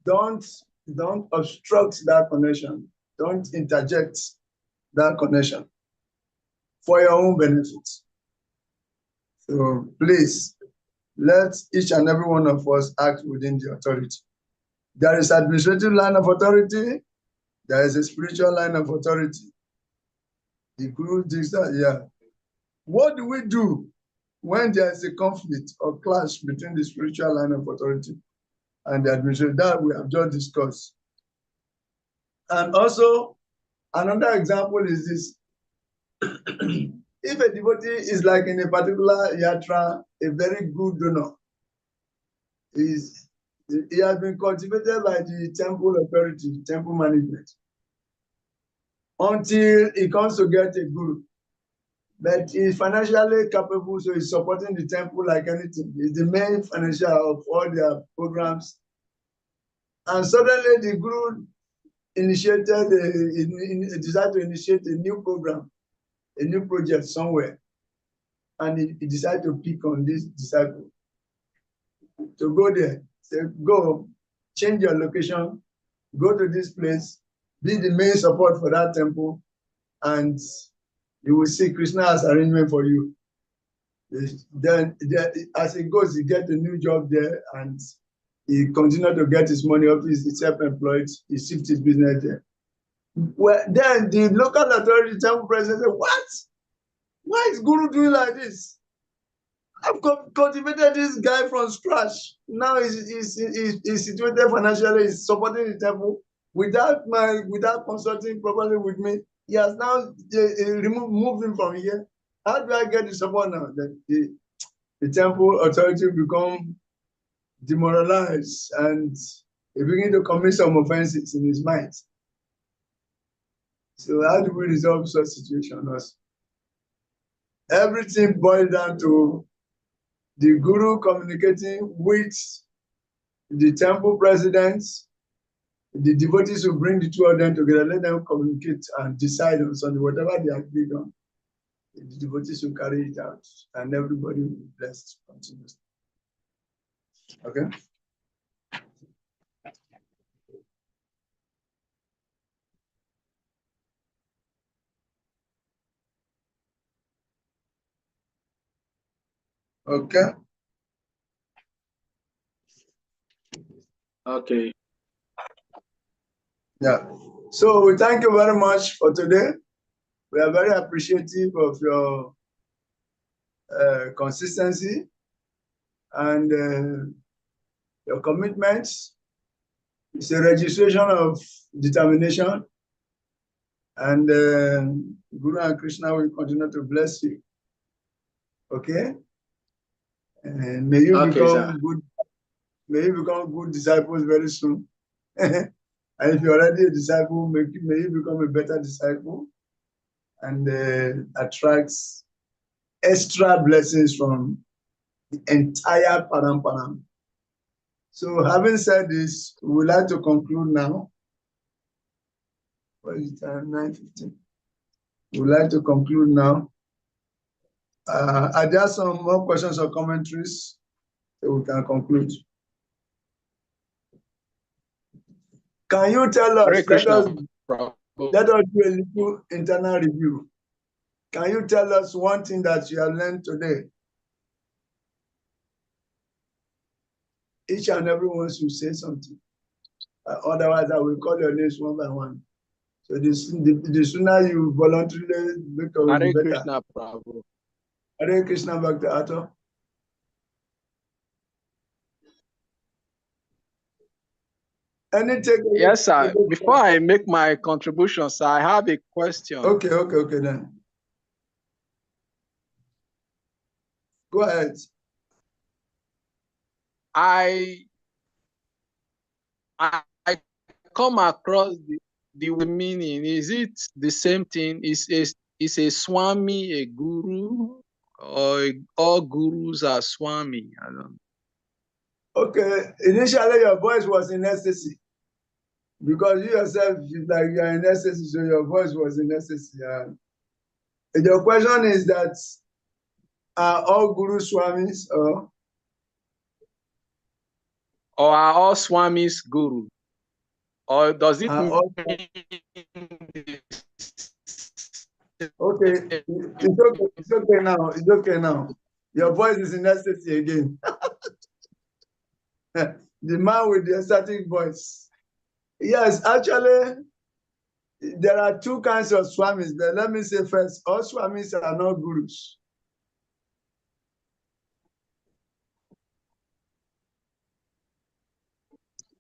Don't obstruct that connection. Don't interject that connection for your own benefit. So please, let each and every one of us act within the authority. There is administrative line of authority. There is a spiritual line of authority. The Guru did that, yeah. What do we do when there is a conflict or clash between the spiritual line of authority and the administrative? That we have just discussed. And also, another example is this. If a devotee is like in a particular yatra, a very good donor, he has been cultivated by the temple authority, temple management, until he comes to get a guru. But he's financially capable, so he's supporting the temple like anything. He's the main financier of all their programs. And suddenly the guru decided to initiate a new program, a new project somewhere. And he decided to pick on this disciple to go there. Say, go, change your location, go to this place, be the main support for that temple, and you will see Krishna has arrangement for you. Then as he goes, he gets a new job there, and he continues to get his money up. He's self-employed. He shifts his business there. Well, then the local authority, temple president, said, "What? Why is Guru doing like this? I've cultivated this guy from scratch. Now he's situated financially. He's supporting the temple without consulting properly with me. He has now moved him from here. How do I get the support now?" The temple authority become demoralized, and he begin to commit some offenses in his mind. So how do we resolve such situations? Everything boils down to the Guru communicating with the temple presidents, the devotees who bring the two of them together, let them communicate and decide on something, whatever they agreed on. The devotees will carry it out, and everybody will be blessed continuously. Okay? Okay? Okay. Yeah. So we thank you very much for today. We are very appreciative of your consistency and your commitments. It's a registration of determination. And Guru and Krishna will continue to bless you. Okay? And may you become good. May you become good disciples very soon. And if you're already a disciple, may you become a better disciple and attracts extra blessings from the entire Param. So having said this, we would like to conclude now. What is it? 9:15. We would like to conclude now. Are there some more questions or commentaries so we can conclude? Can you tell us, let us do a little internal review. Can you tell us one thing that you have learned today? Each and every one should say something. Otherwise, I will call your names one by one. So the sooner you voluntarily make it better. Hare Krishna, Prabhu. Hare Krishna, Bhakti Ato. Yes, sir. Before I make my contributions, I have a question. Okay, then. Go ahead. I come across the meaning. Is it the same thing? Is a Swami a guru, or all gurus are Swami? I don't know. Okay, initially your voice was in ecstasy because you yourself, like you are in ecstasy, so your voice was in ecstasy. Your question is that are all gurus Swamis or are all Swamis guru? Or does it mean... Okay, it's okay now. It's okay now. Your voice is in ecstasy again. The man with the ecstatic voice. Yes, actually, there are two kinds of Swamis. But let me say first, all Swamis are not gurus.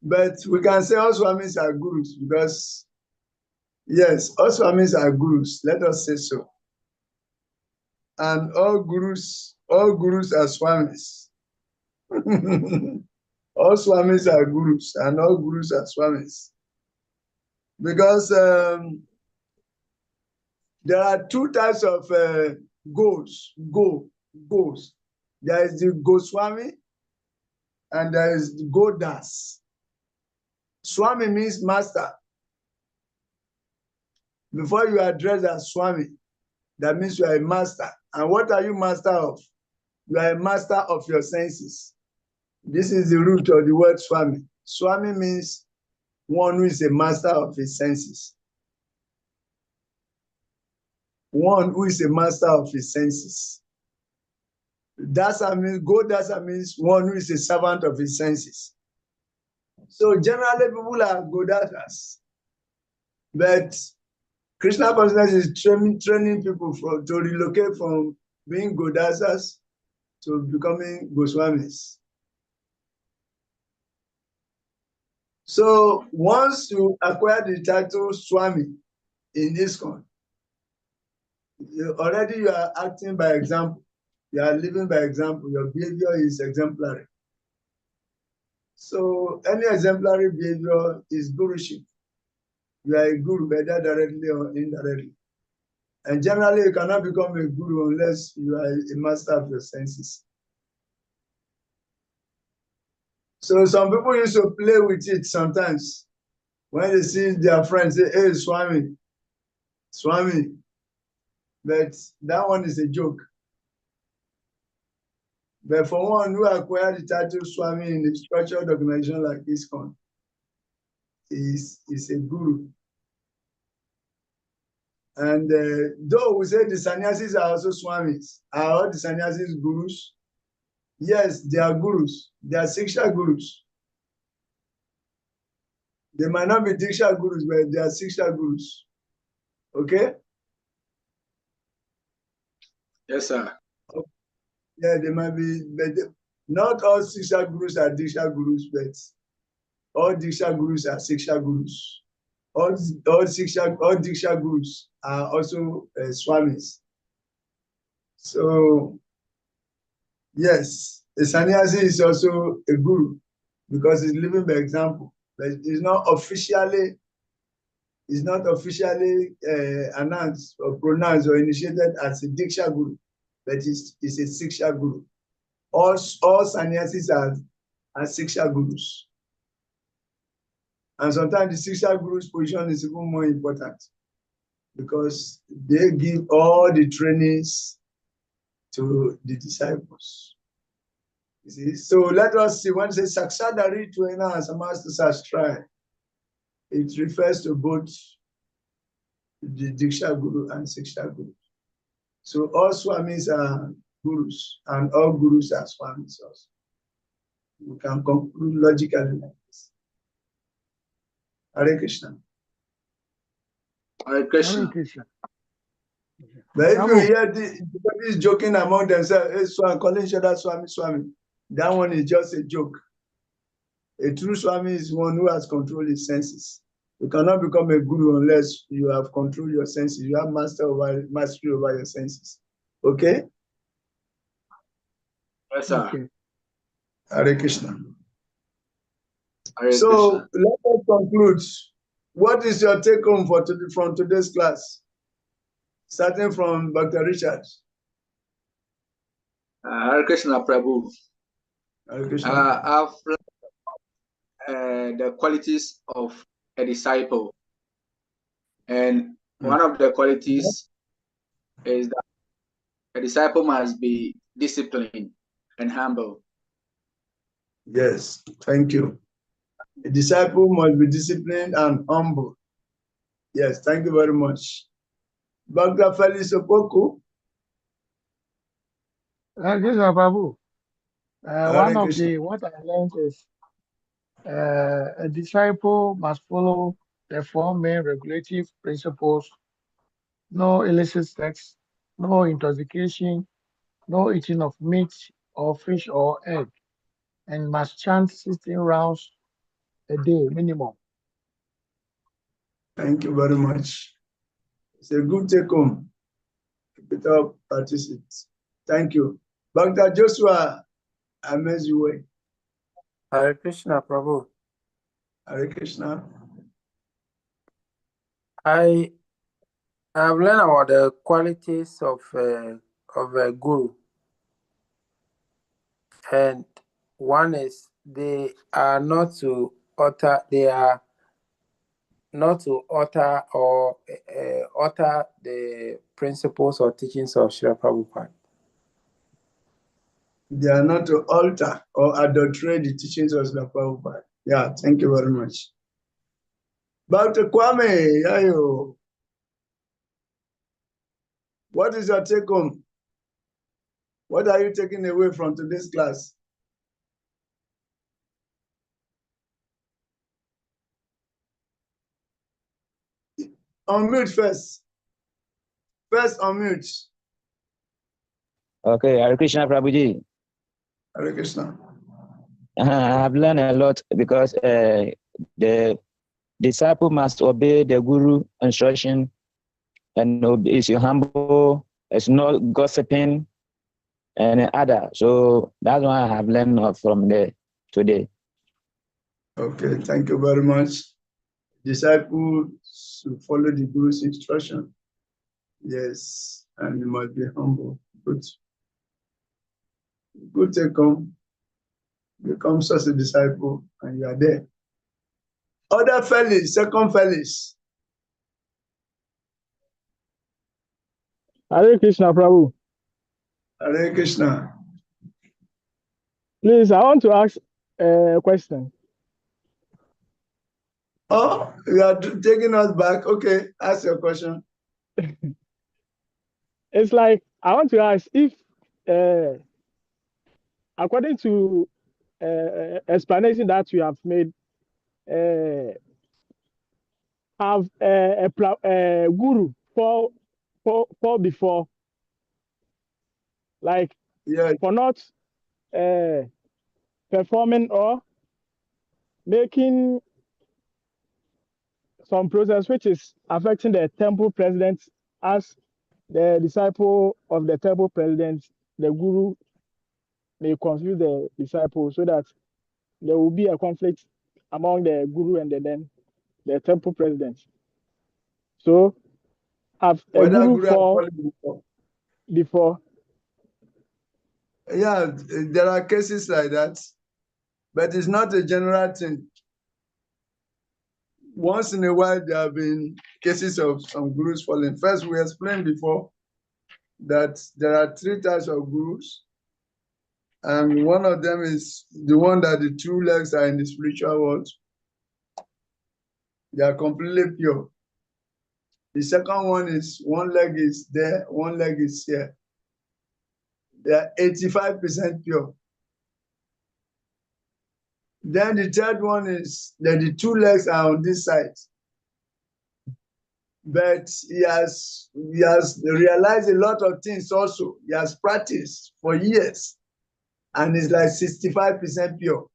But we can say all Swamis are gurus because, yes, all Swamis are gurus. Let us say so. And all gurus are Swamis. All Swamis are gurus, and all gurus are Swamis. Because there are two types of goals. There is the Goswami, and there is the Godas. Swami means master. Before you address as Swami, that means you are a master. And what are you master of? You are a master of your senses. This is the root of the word Swami. Swami means one who is a master of his senses. One who is a master of his senses. Dasa means one who is a servant of his senses. So generally people are Godasas. But Krishna consciousness is training people to relocate from being Godasas to becoming Goswamis. So once you acquire the title Swami in ISKCON, already you are acting by example. You are living by example. Your behavior is exemplary. So any exemplary behavior is guruship. You are a guru, whether directly or indirectly. And generally, you cannot become a guru unless you are a master of your senses. So some people used to play with it sometimes. When they see their friends say, hey, Swami. But that one is a joke. But for one who acquired the title Swami in a structured organization like ISKCON, is a guru. And though we say the sannyasis are also Swamis, are all the sannyasis gurus? Yes, they are gurus. They are Siksha gurus. They might not be Diksha gurus, but they are Siksha gurus. Okay? Yes, sir. Yeah, they might be, but not all Siksha gurus are Diksha gurus, but all Diksha gurus are Siksha gurus. all Diksha gurus are also Swamis. So, yes, a sannyasi is also a guru because he's living by example, but it's not officially announced or pronounced or initiated as a Diksha guru, but it's a Siksha guru. All sannyasis are Siksha gurus. And sometimes the Siksha guru's position is even more important because they give all the trainings to the disciples. You see? So let us see, when it says Saksadari Tuena Samastu Sastrai, it refers to both the Diksha Guru and Siksha Guru. So all Swamis are gurus and all gurus are Swamis also. We can conclude logically like this. Hare Krishna. Hare Krishna. Hare Krishna. But if you Bravo. hear everybody's joking among themselves, hey, Swami, calling each other Swami, Swami, that one is just a joke. A true Swami is one who has controlled his senses. You cannot become a guru unless you have controlled your senses. You have mastery over your senses. Okay? Yes, sir. Okay. Hare Krishna. Hare So Krishna. let us conclude. What is your take home from today's class? Starting from Dr. Richard. Hare Krishna, Prabhu. Hare Krishna. I've learned the qualities of a disciple. And one of the qualities is that a disciple must be disciplined and humble. Yes, thank you. A disciple must be disciplined and humble. Yes, thank you very much. Dr. Felix Opoku. Krishna Prabhu. Hare Krishna. What I learned is a disciple must follow the four main regulative principles: no illicit sex, no intoxication, no eating of meat or fish or egg, and must chant 16 rounds a day minimum. Thank you very much. It's a good take home. Keep it up, practice it. Thank you. Dr. Joshua Amezuwe. Hare Krishna, Prabhu. Hare Krishna. I have learned about the qualities of a guru, and one is they are not to utter or utter the principles or teachings of Srila Prabhupada. They are not to alter or adulterate the teachings of the Prabhupada. Yeah, thank you very much. Dr. Kwame Yayo, what is your take home? What are you taking away from today's class? Unmute first. First unmute. Okay, Hare Krishna Prabhuji. Hare Krishna. I have learned a lot because the disciple must obey the guru instruction and is humble, it's not gossiping and other. So that's what I have learned from there today. Okay, thank you very much. Disciples should follow the guru's instruction. Yes, and you must be humble. Good. Good take home. Become such a disciple and you are there. Other fellows, second fellows. Hare Krishna, Prabhu. Hare Krishna. Please, I want to ask a question. Oh, you are taking us back. Okay, ask your question. It's like, I want to ask if, according to explanation that you have made, have a guru fall before, like, Yes. for not performing or making some process which is affecting the temple president as the disciple of the temple president, the guru may confuse the disciple so that there will be a conflict among the guru and then the temple president. So have a Whether guru guru has for fallen before. Yeah, there are cases like that, but it's not a general thing. Once in a while, there have been cases of some gurus falling. First, we explained before that there are 3 types of gurus, and one of them is the one that the 2 legs are in the spiritual world. They are completely pure. The second one is 1 leg is there, 1 leg is here. They are 85% pure. Then the third one is that the 2 legs are on this side. But he has realized a lot of things also. He has practiced for years. And it's like 65% pure.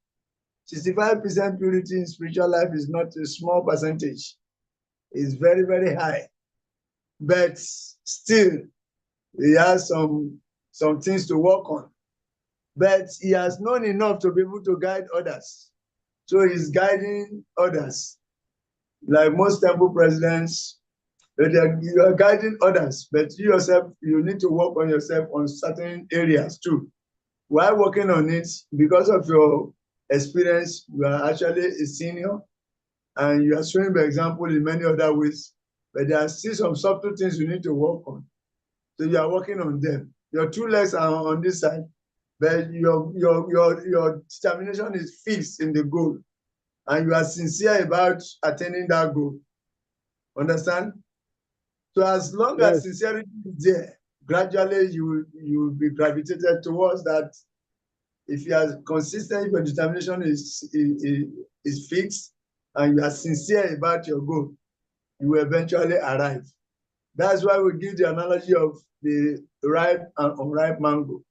65% purity in spiritual life is not a small percentage. It's very, very high. But still, he has some things to work on. But he has known enough to be able to guide others. So he's guiding others. Like most temple presidents, you are guiding others, but you yourself, you need to work on yourself on certain areas too. While working on it, because of your experience, you are actually a senior and you are showing by example in many other ways, but there are still some subtle things you need to work on. So you are working on them. Your 2 legs are on this side, but your determination is fixed in the goal and you are sincere about attaining that goal. Understand? So as long as sincerity is there, gradually you will be gravitated towards that. If you are consistent, if your determination is fixed, and you are sincere about your goal, you will eventually arrive. That's why we give the analogy of the ripe and unripe mango.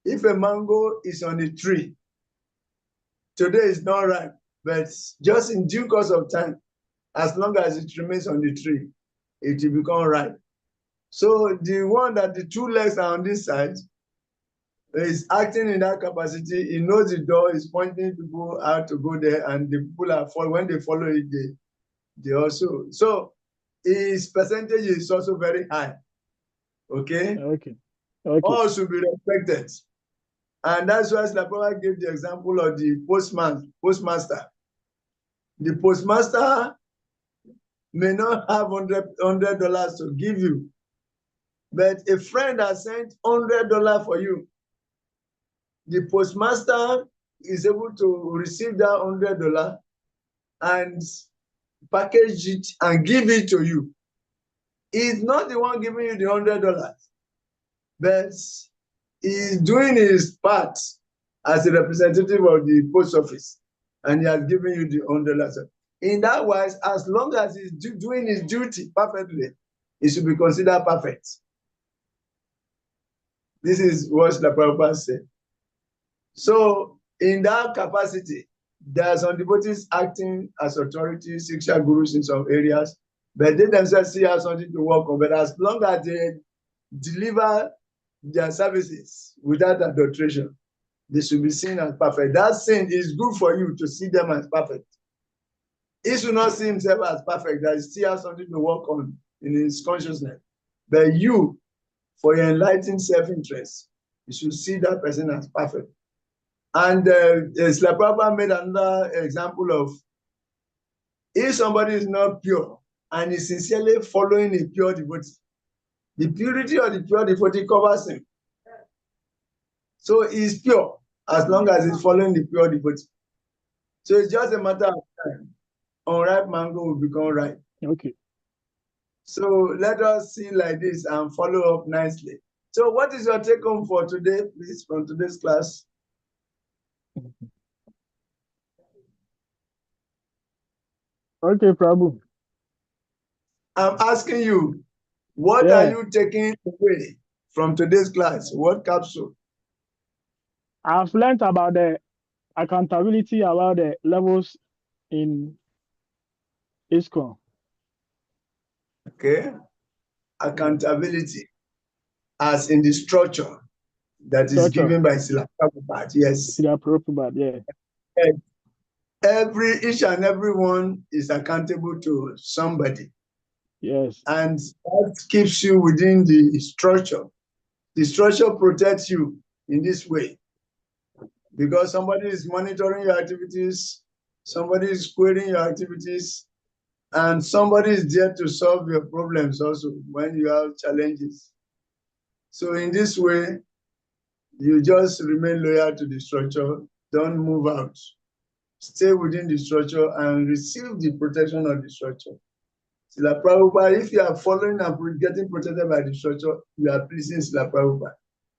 If a mango is on a tree, today is not ripe, but just in due course of time, as long as it remains on the tree, it will become ripe. So the one that the 2 legs are on this side is acting in that capacity. He knows the door is pointing people out to go there, and the people are following. When they follow it, they also. So his percentage is also very high. Okay? Okay. All should be respected. And that's why Slapova gave the example of the postmaster. The postmaster may not have $100 to give you, but a friend has sent $100 for you. The postmaster is able to receive that $100 and package it and give it to you. He's not the one giving you the $100, but he's doing his part as a representative of the post office, and he has given you the $100. In that wise, as long as he's doing his duty perfectly, he should be considered perfect. This is what the Prabhupada said. So, in that capacity, there are some devotees acting as authorities, Siksha gurus in some areas, but they themselves still have something to work on. But as long as they deliver their services without adulteration, they should be seen as perfect. That sin is good for you to see them as perfect. He should not see himself as perfect, that he still has something to work on in his consciousness. But you, for your enlightened self-interest, you should see that person as perfect. And Srila Prabhupada made another example of if somebody is not pure and is sincerely following a pure devotee, the purity of the pure devotee covers him. So he's pure as long as he's following the pure devotee. So it's just a matter of time. Unripe mango will become ripe. Okay. So let us see like this and follow up nicely. So what is your take home for today, please, from today's class? Okay, Prabhu. I'm asking you, what are you taking away from today's class? What capsule? I've learned about the accountability, about the levels in ISCON. Okay. Accountability as in the structure that is given by Srila Prabhupada. Yes. Srila Prabhupada, yeah. Each and every one is accountable to somebody. Yes. And that keeps you within the structure. The structure protects you in this way because somebody is monitoring your activities, somebody is querying your activities, and somebody is there to solve your problems also when you have challenges. So in this way, you just remain loyal to the structure, don't move out. Stay within the structure and receive the protection of the structure. Srila Prabhupada, if you are following and getting protected by the structure, you are pleasing Srila Prabhupada.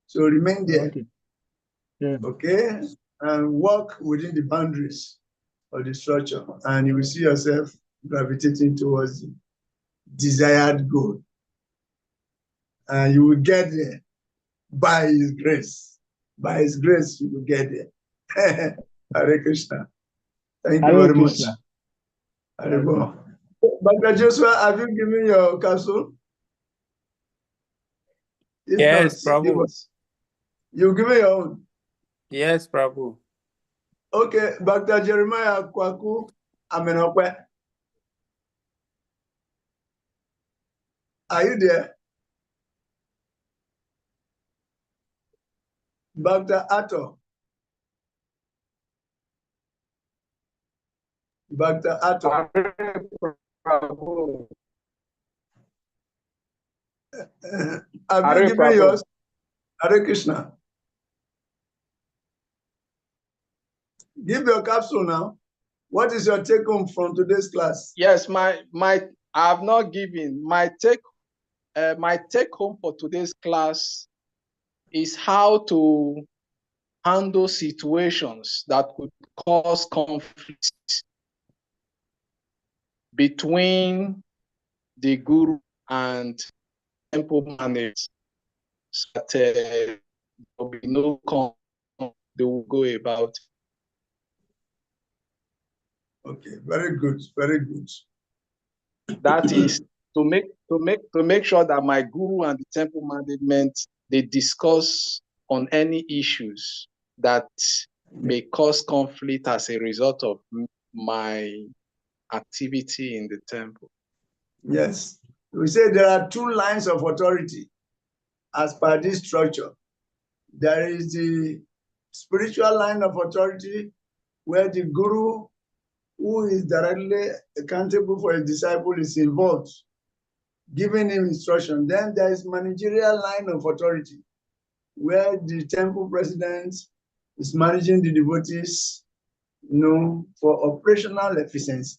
So remain there. Okay. Yeah. Okay? And work within the boundaries of the structure, and you will see yourself gravitating towards the desired goal. And you will get there by His grace. By His grace, you will get there. Hare Krishna. Thank you Hare very much. Krishna. Hare. Dr. Joshua, have you given your capsule? If Yes, not, give Prabhu. us. You give me your own. Yes, Prabhu. Okay, Dr. Jeremiah Kwaku Amenokwe. Are you there? Dr. Ato. Dr. Ato. Have you given yours? Hare Krishna. Give your capsule now. What is your take home from today's class? Yes, I have not given my take home for today's class is how to handle situations that could cause conflict between the guru and temple managers, so that there will be no conflict. They will go about. Okay, very good, very good. That is to make sure that my guru and the temple management, they discuss on any issues that may cause conflict as a result of my activity in the temple. Yes, we say there are two lines of authority as per this structure. There is the spiritual line of authority where the guru, who is directly accountable for his disciple, is involved, giving him instruction. Then there is managerial line of authority where the temple president is managing the devotees, for operational efficiency.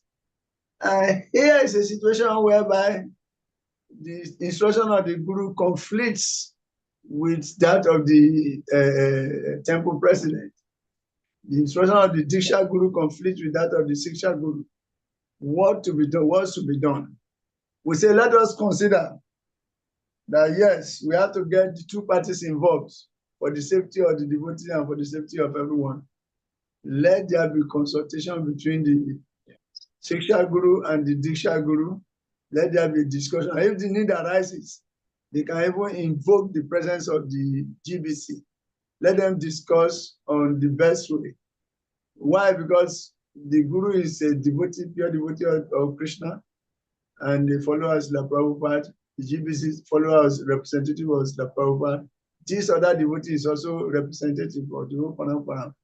And here is a situation whereby the instruction of the guru conflicts with that of the temple president. The instruction of the Diksha Guru conflicts with that of the Siksha Guru. What to be done? What should be done? We say, let us consider that yes, we have to get the two parties involved for the safety of the devotee and for the safety of everyone. Let there be consultation between the Siksha Guru and the Diksha Guru. Let there be discussion. If the need arises, they can even invoke the presence of the GBC. Let them discuss on the best way. Why? Because the Guru is a devotee, pure devotee of Krishna, and they follow us Srila Prabhupada. The GBC follow us representative of Srila Prabhupada. This other devotee is also representative of the whole Panam.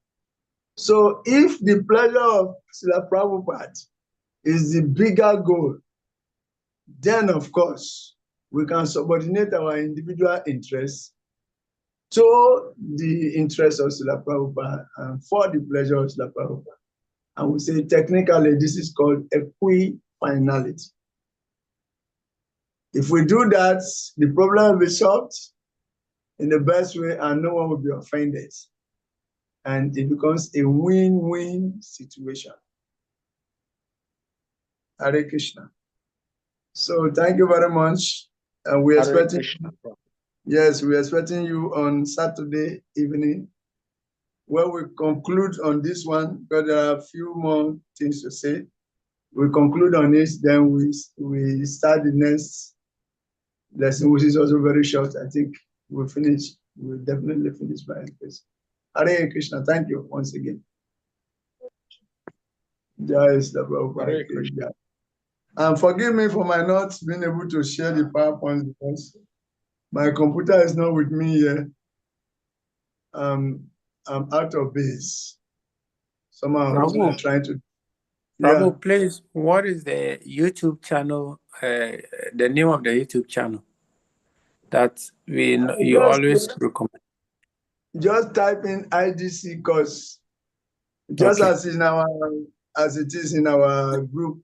So if the pleasure of Srila Prabhupada is the bigger goal, then of course we can subordinate our individual interests to the interest of Srila Prabhupada and for the pleasure of Srila Prabhupada. And we say technically this is called equifinality. If we do that, the problem will be solved in the best way and no one will be offended. And it becomes a win-win situation. Hare Krishna. So thank you very much. And we're expecting, yes, we're expecting you on Saturday evening, where we conclude on this one, because there are a few more things to say. we conclude on this, then we start the next lesson, which is also very short. I think we'll definitely finish by this. Hare Krishna, thank you once again. Jai Sri Prabhupada. And forgive me for my not being able to share the PowerPoint because my computer is not with me here. I'm out of base. Somehow I'm trying to. Prabhu, please, what is the YouTube channel, the name of the YouTube channel that you always recommend? Just type in IDC COURSE, just as it is in our group.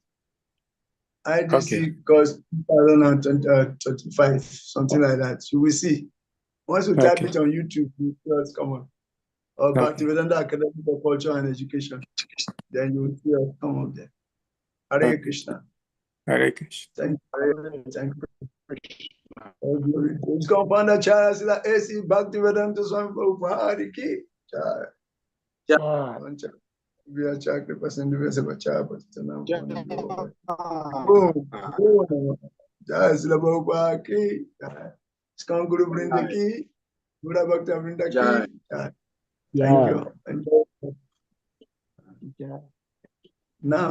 IDC COURSE 2025, something like that. You will see. Once you type it on YouTube, it will come on. Or Bhaktivedanta Academy for Culture and Education. Then you will see us come up there. Hare Krishna. Hare Krishna. Thank you. Thank you. It's Commander Charles AC Bhaktivedanta Swami Prabhupada ki jai. We are Chakra Person, we are Sabacha, but it's now. Boom. Jai Sila Prabhupada ki jai. Skam Guru Vrinda ki, Buddha Bhakta Vrinda ki jai. Thank you. Now.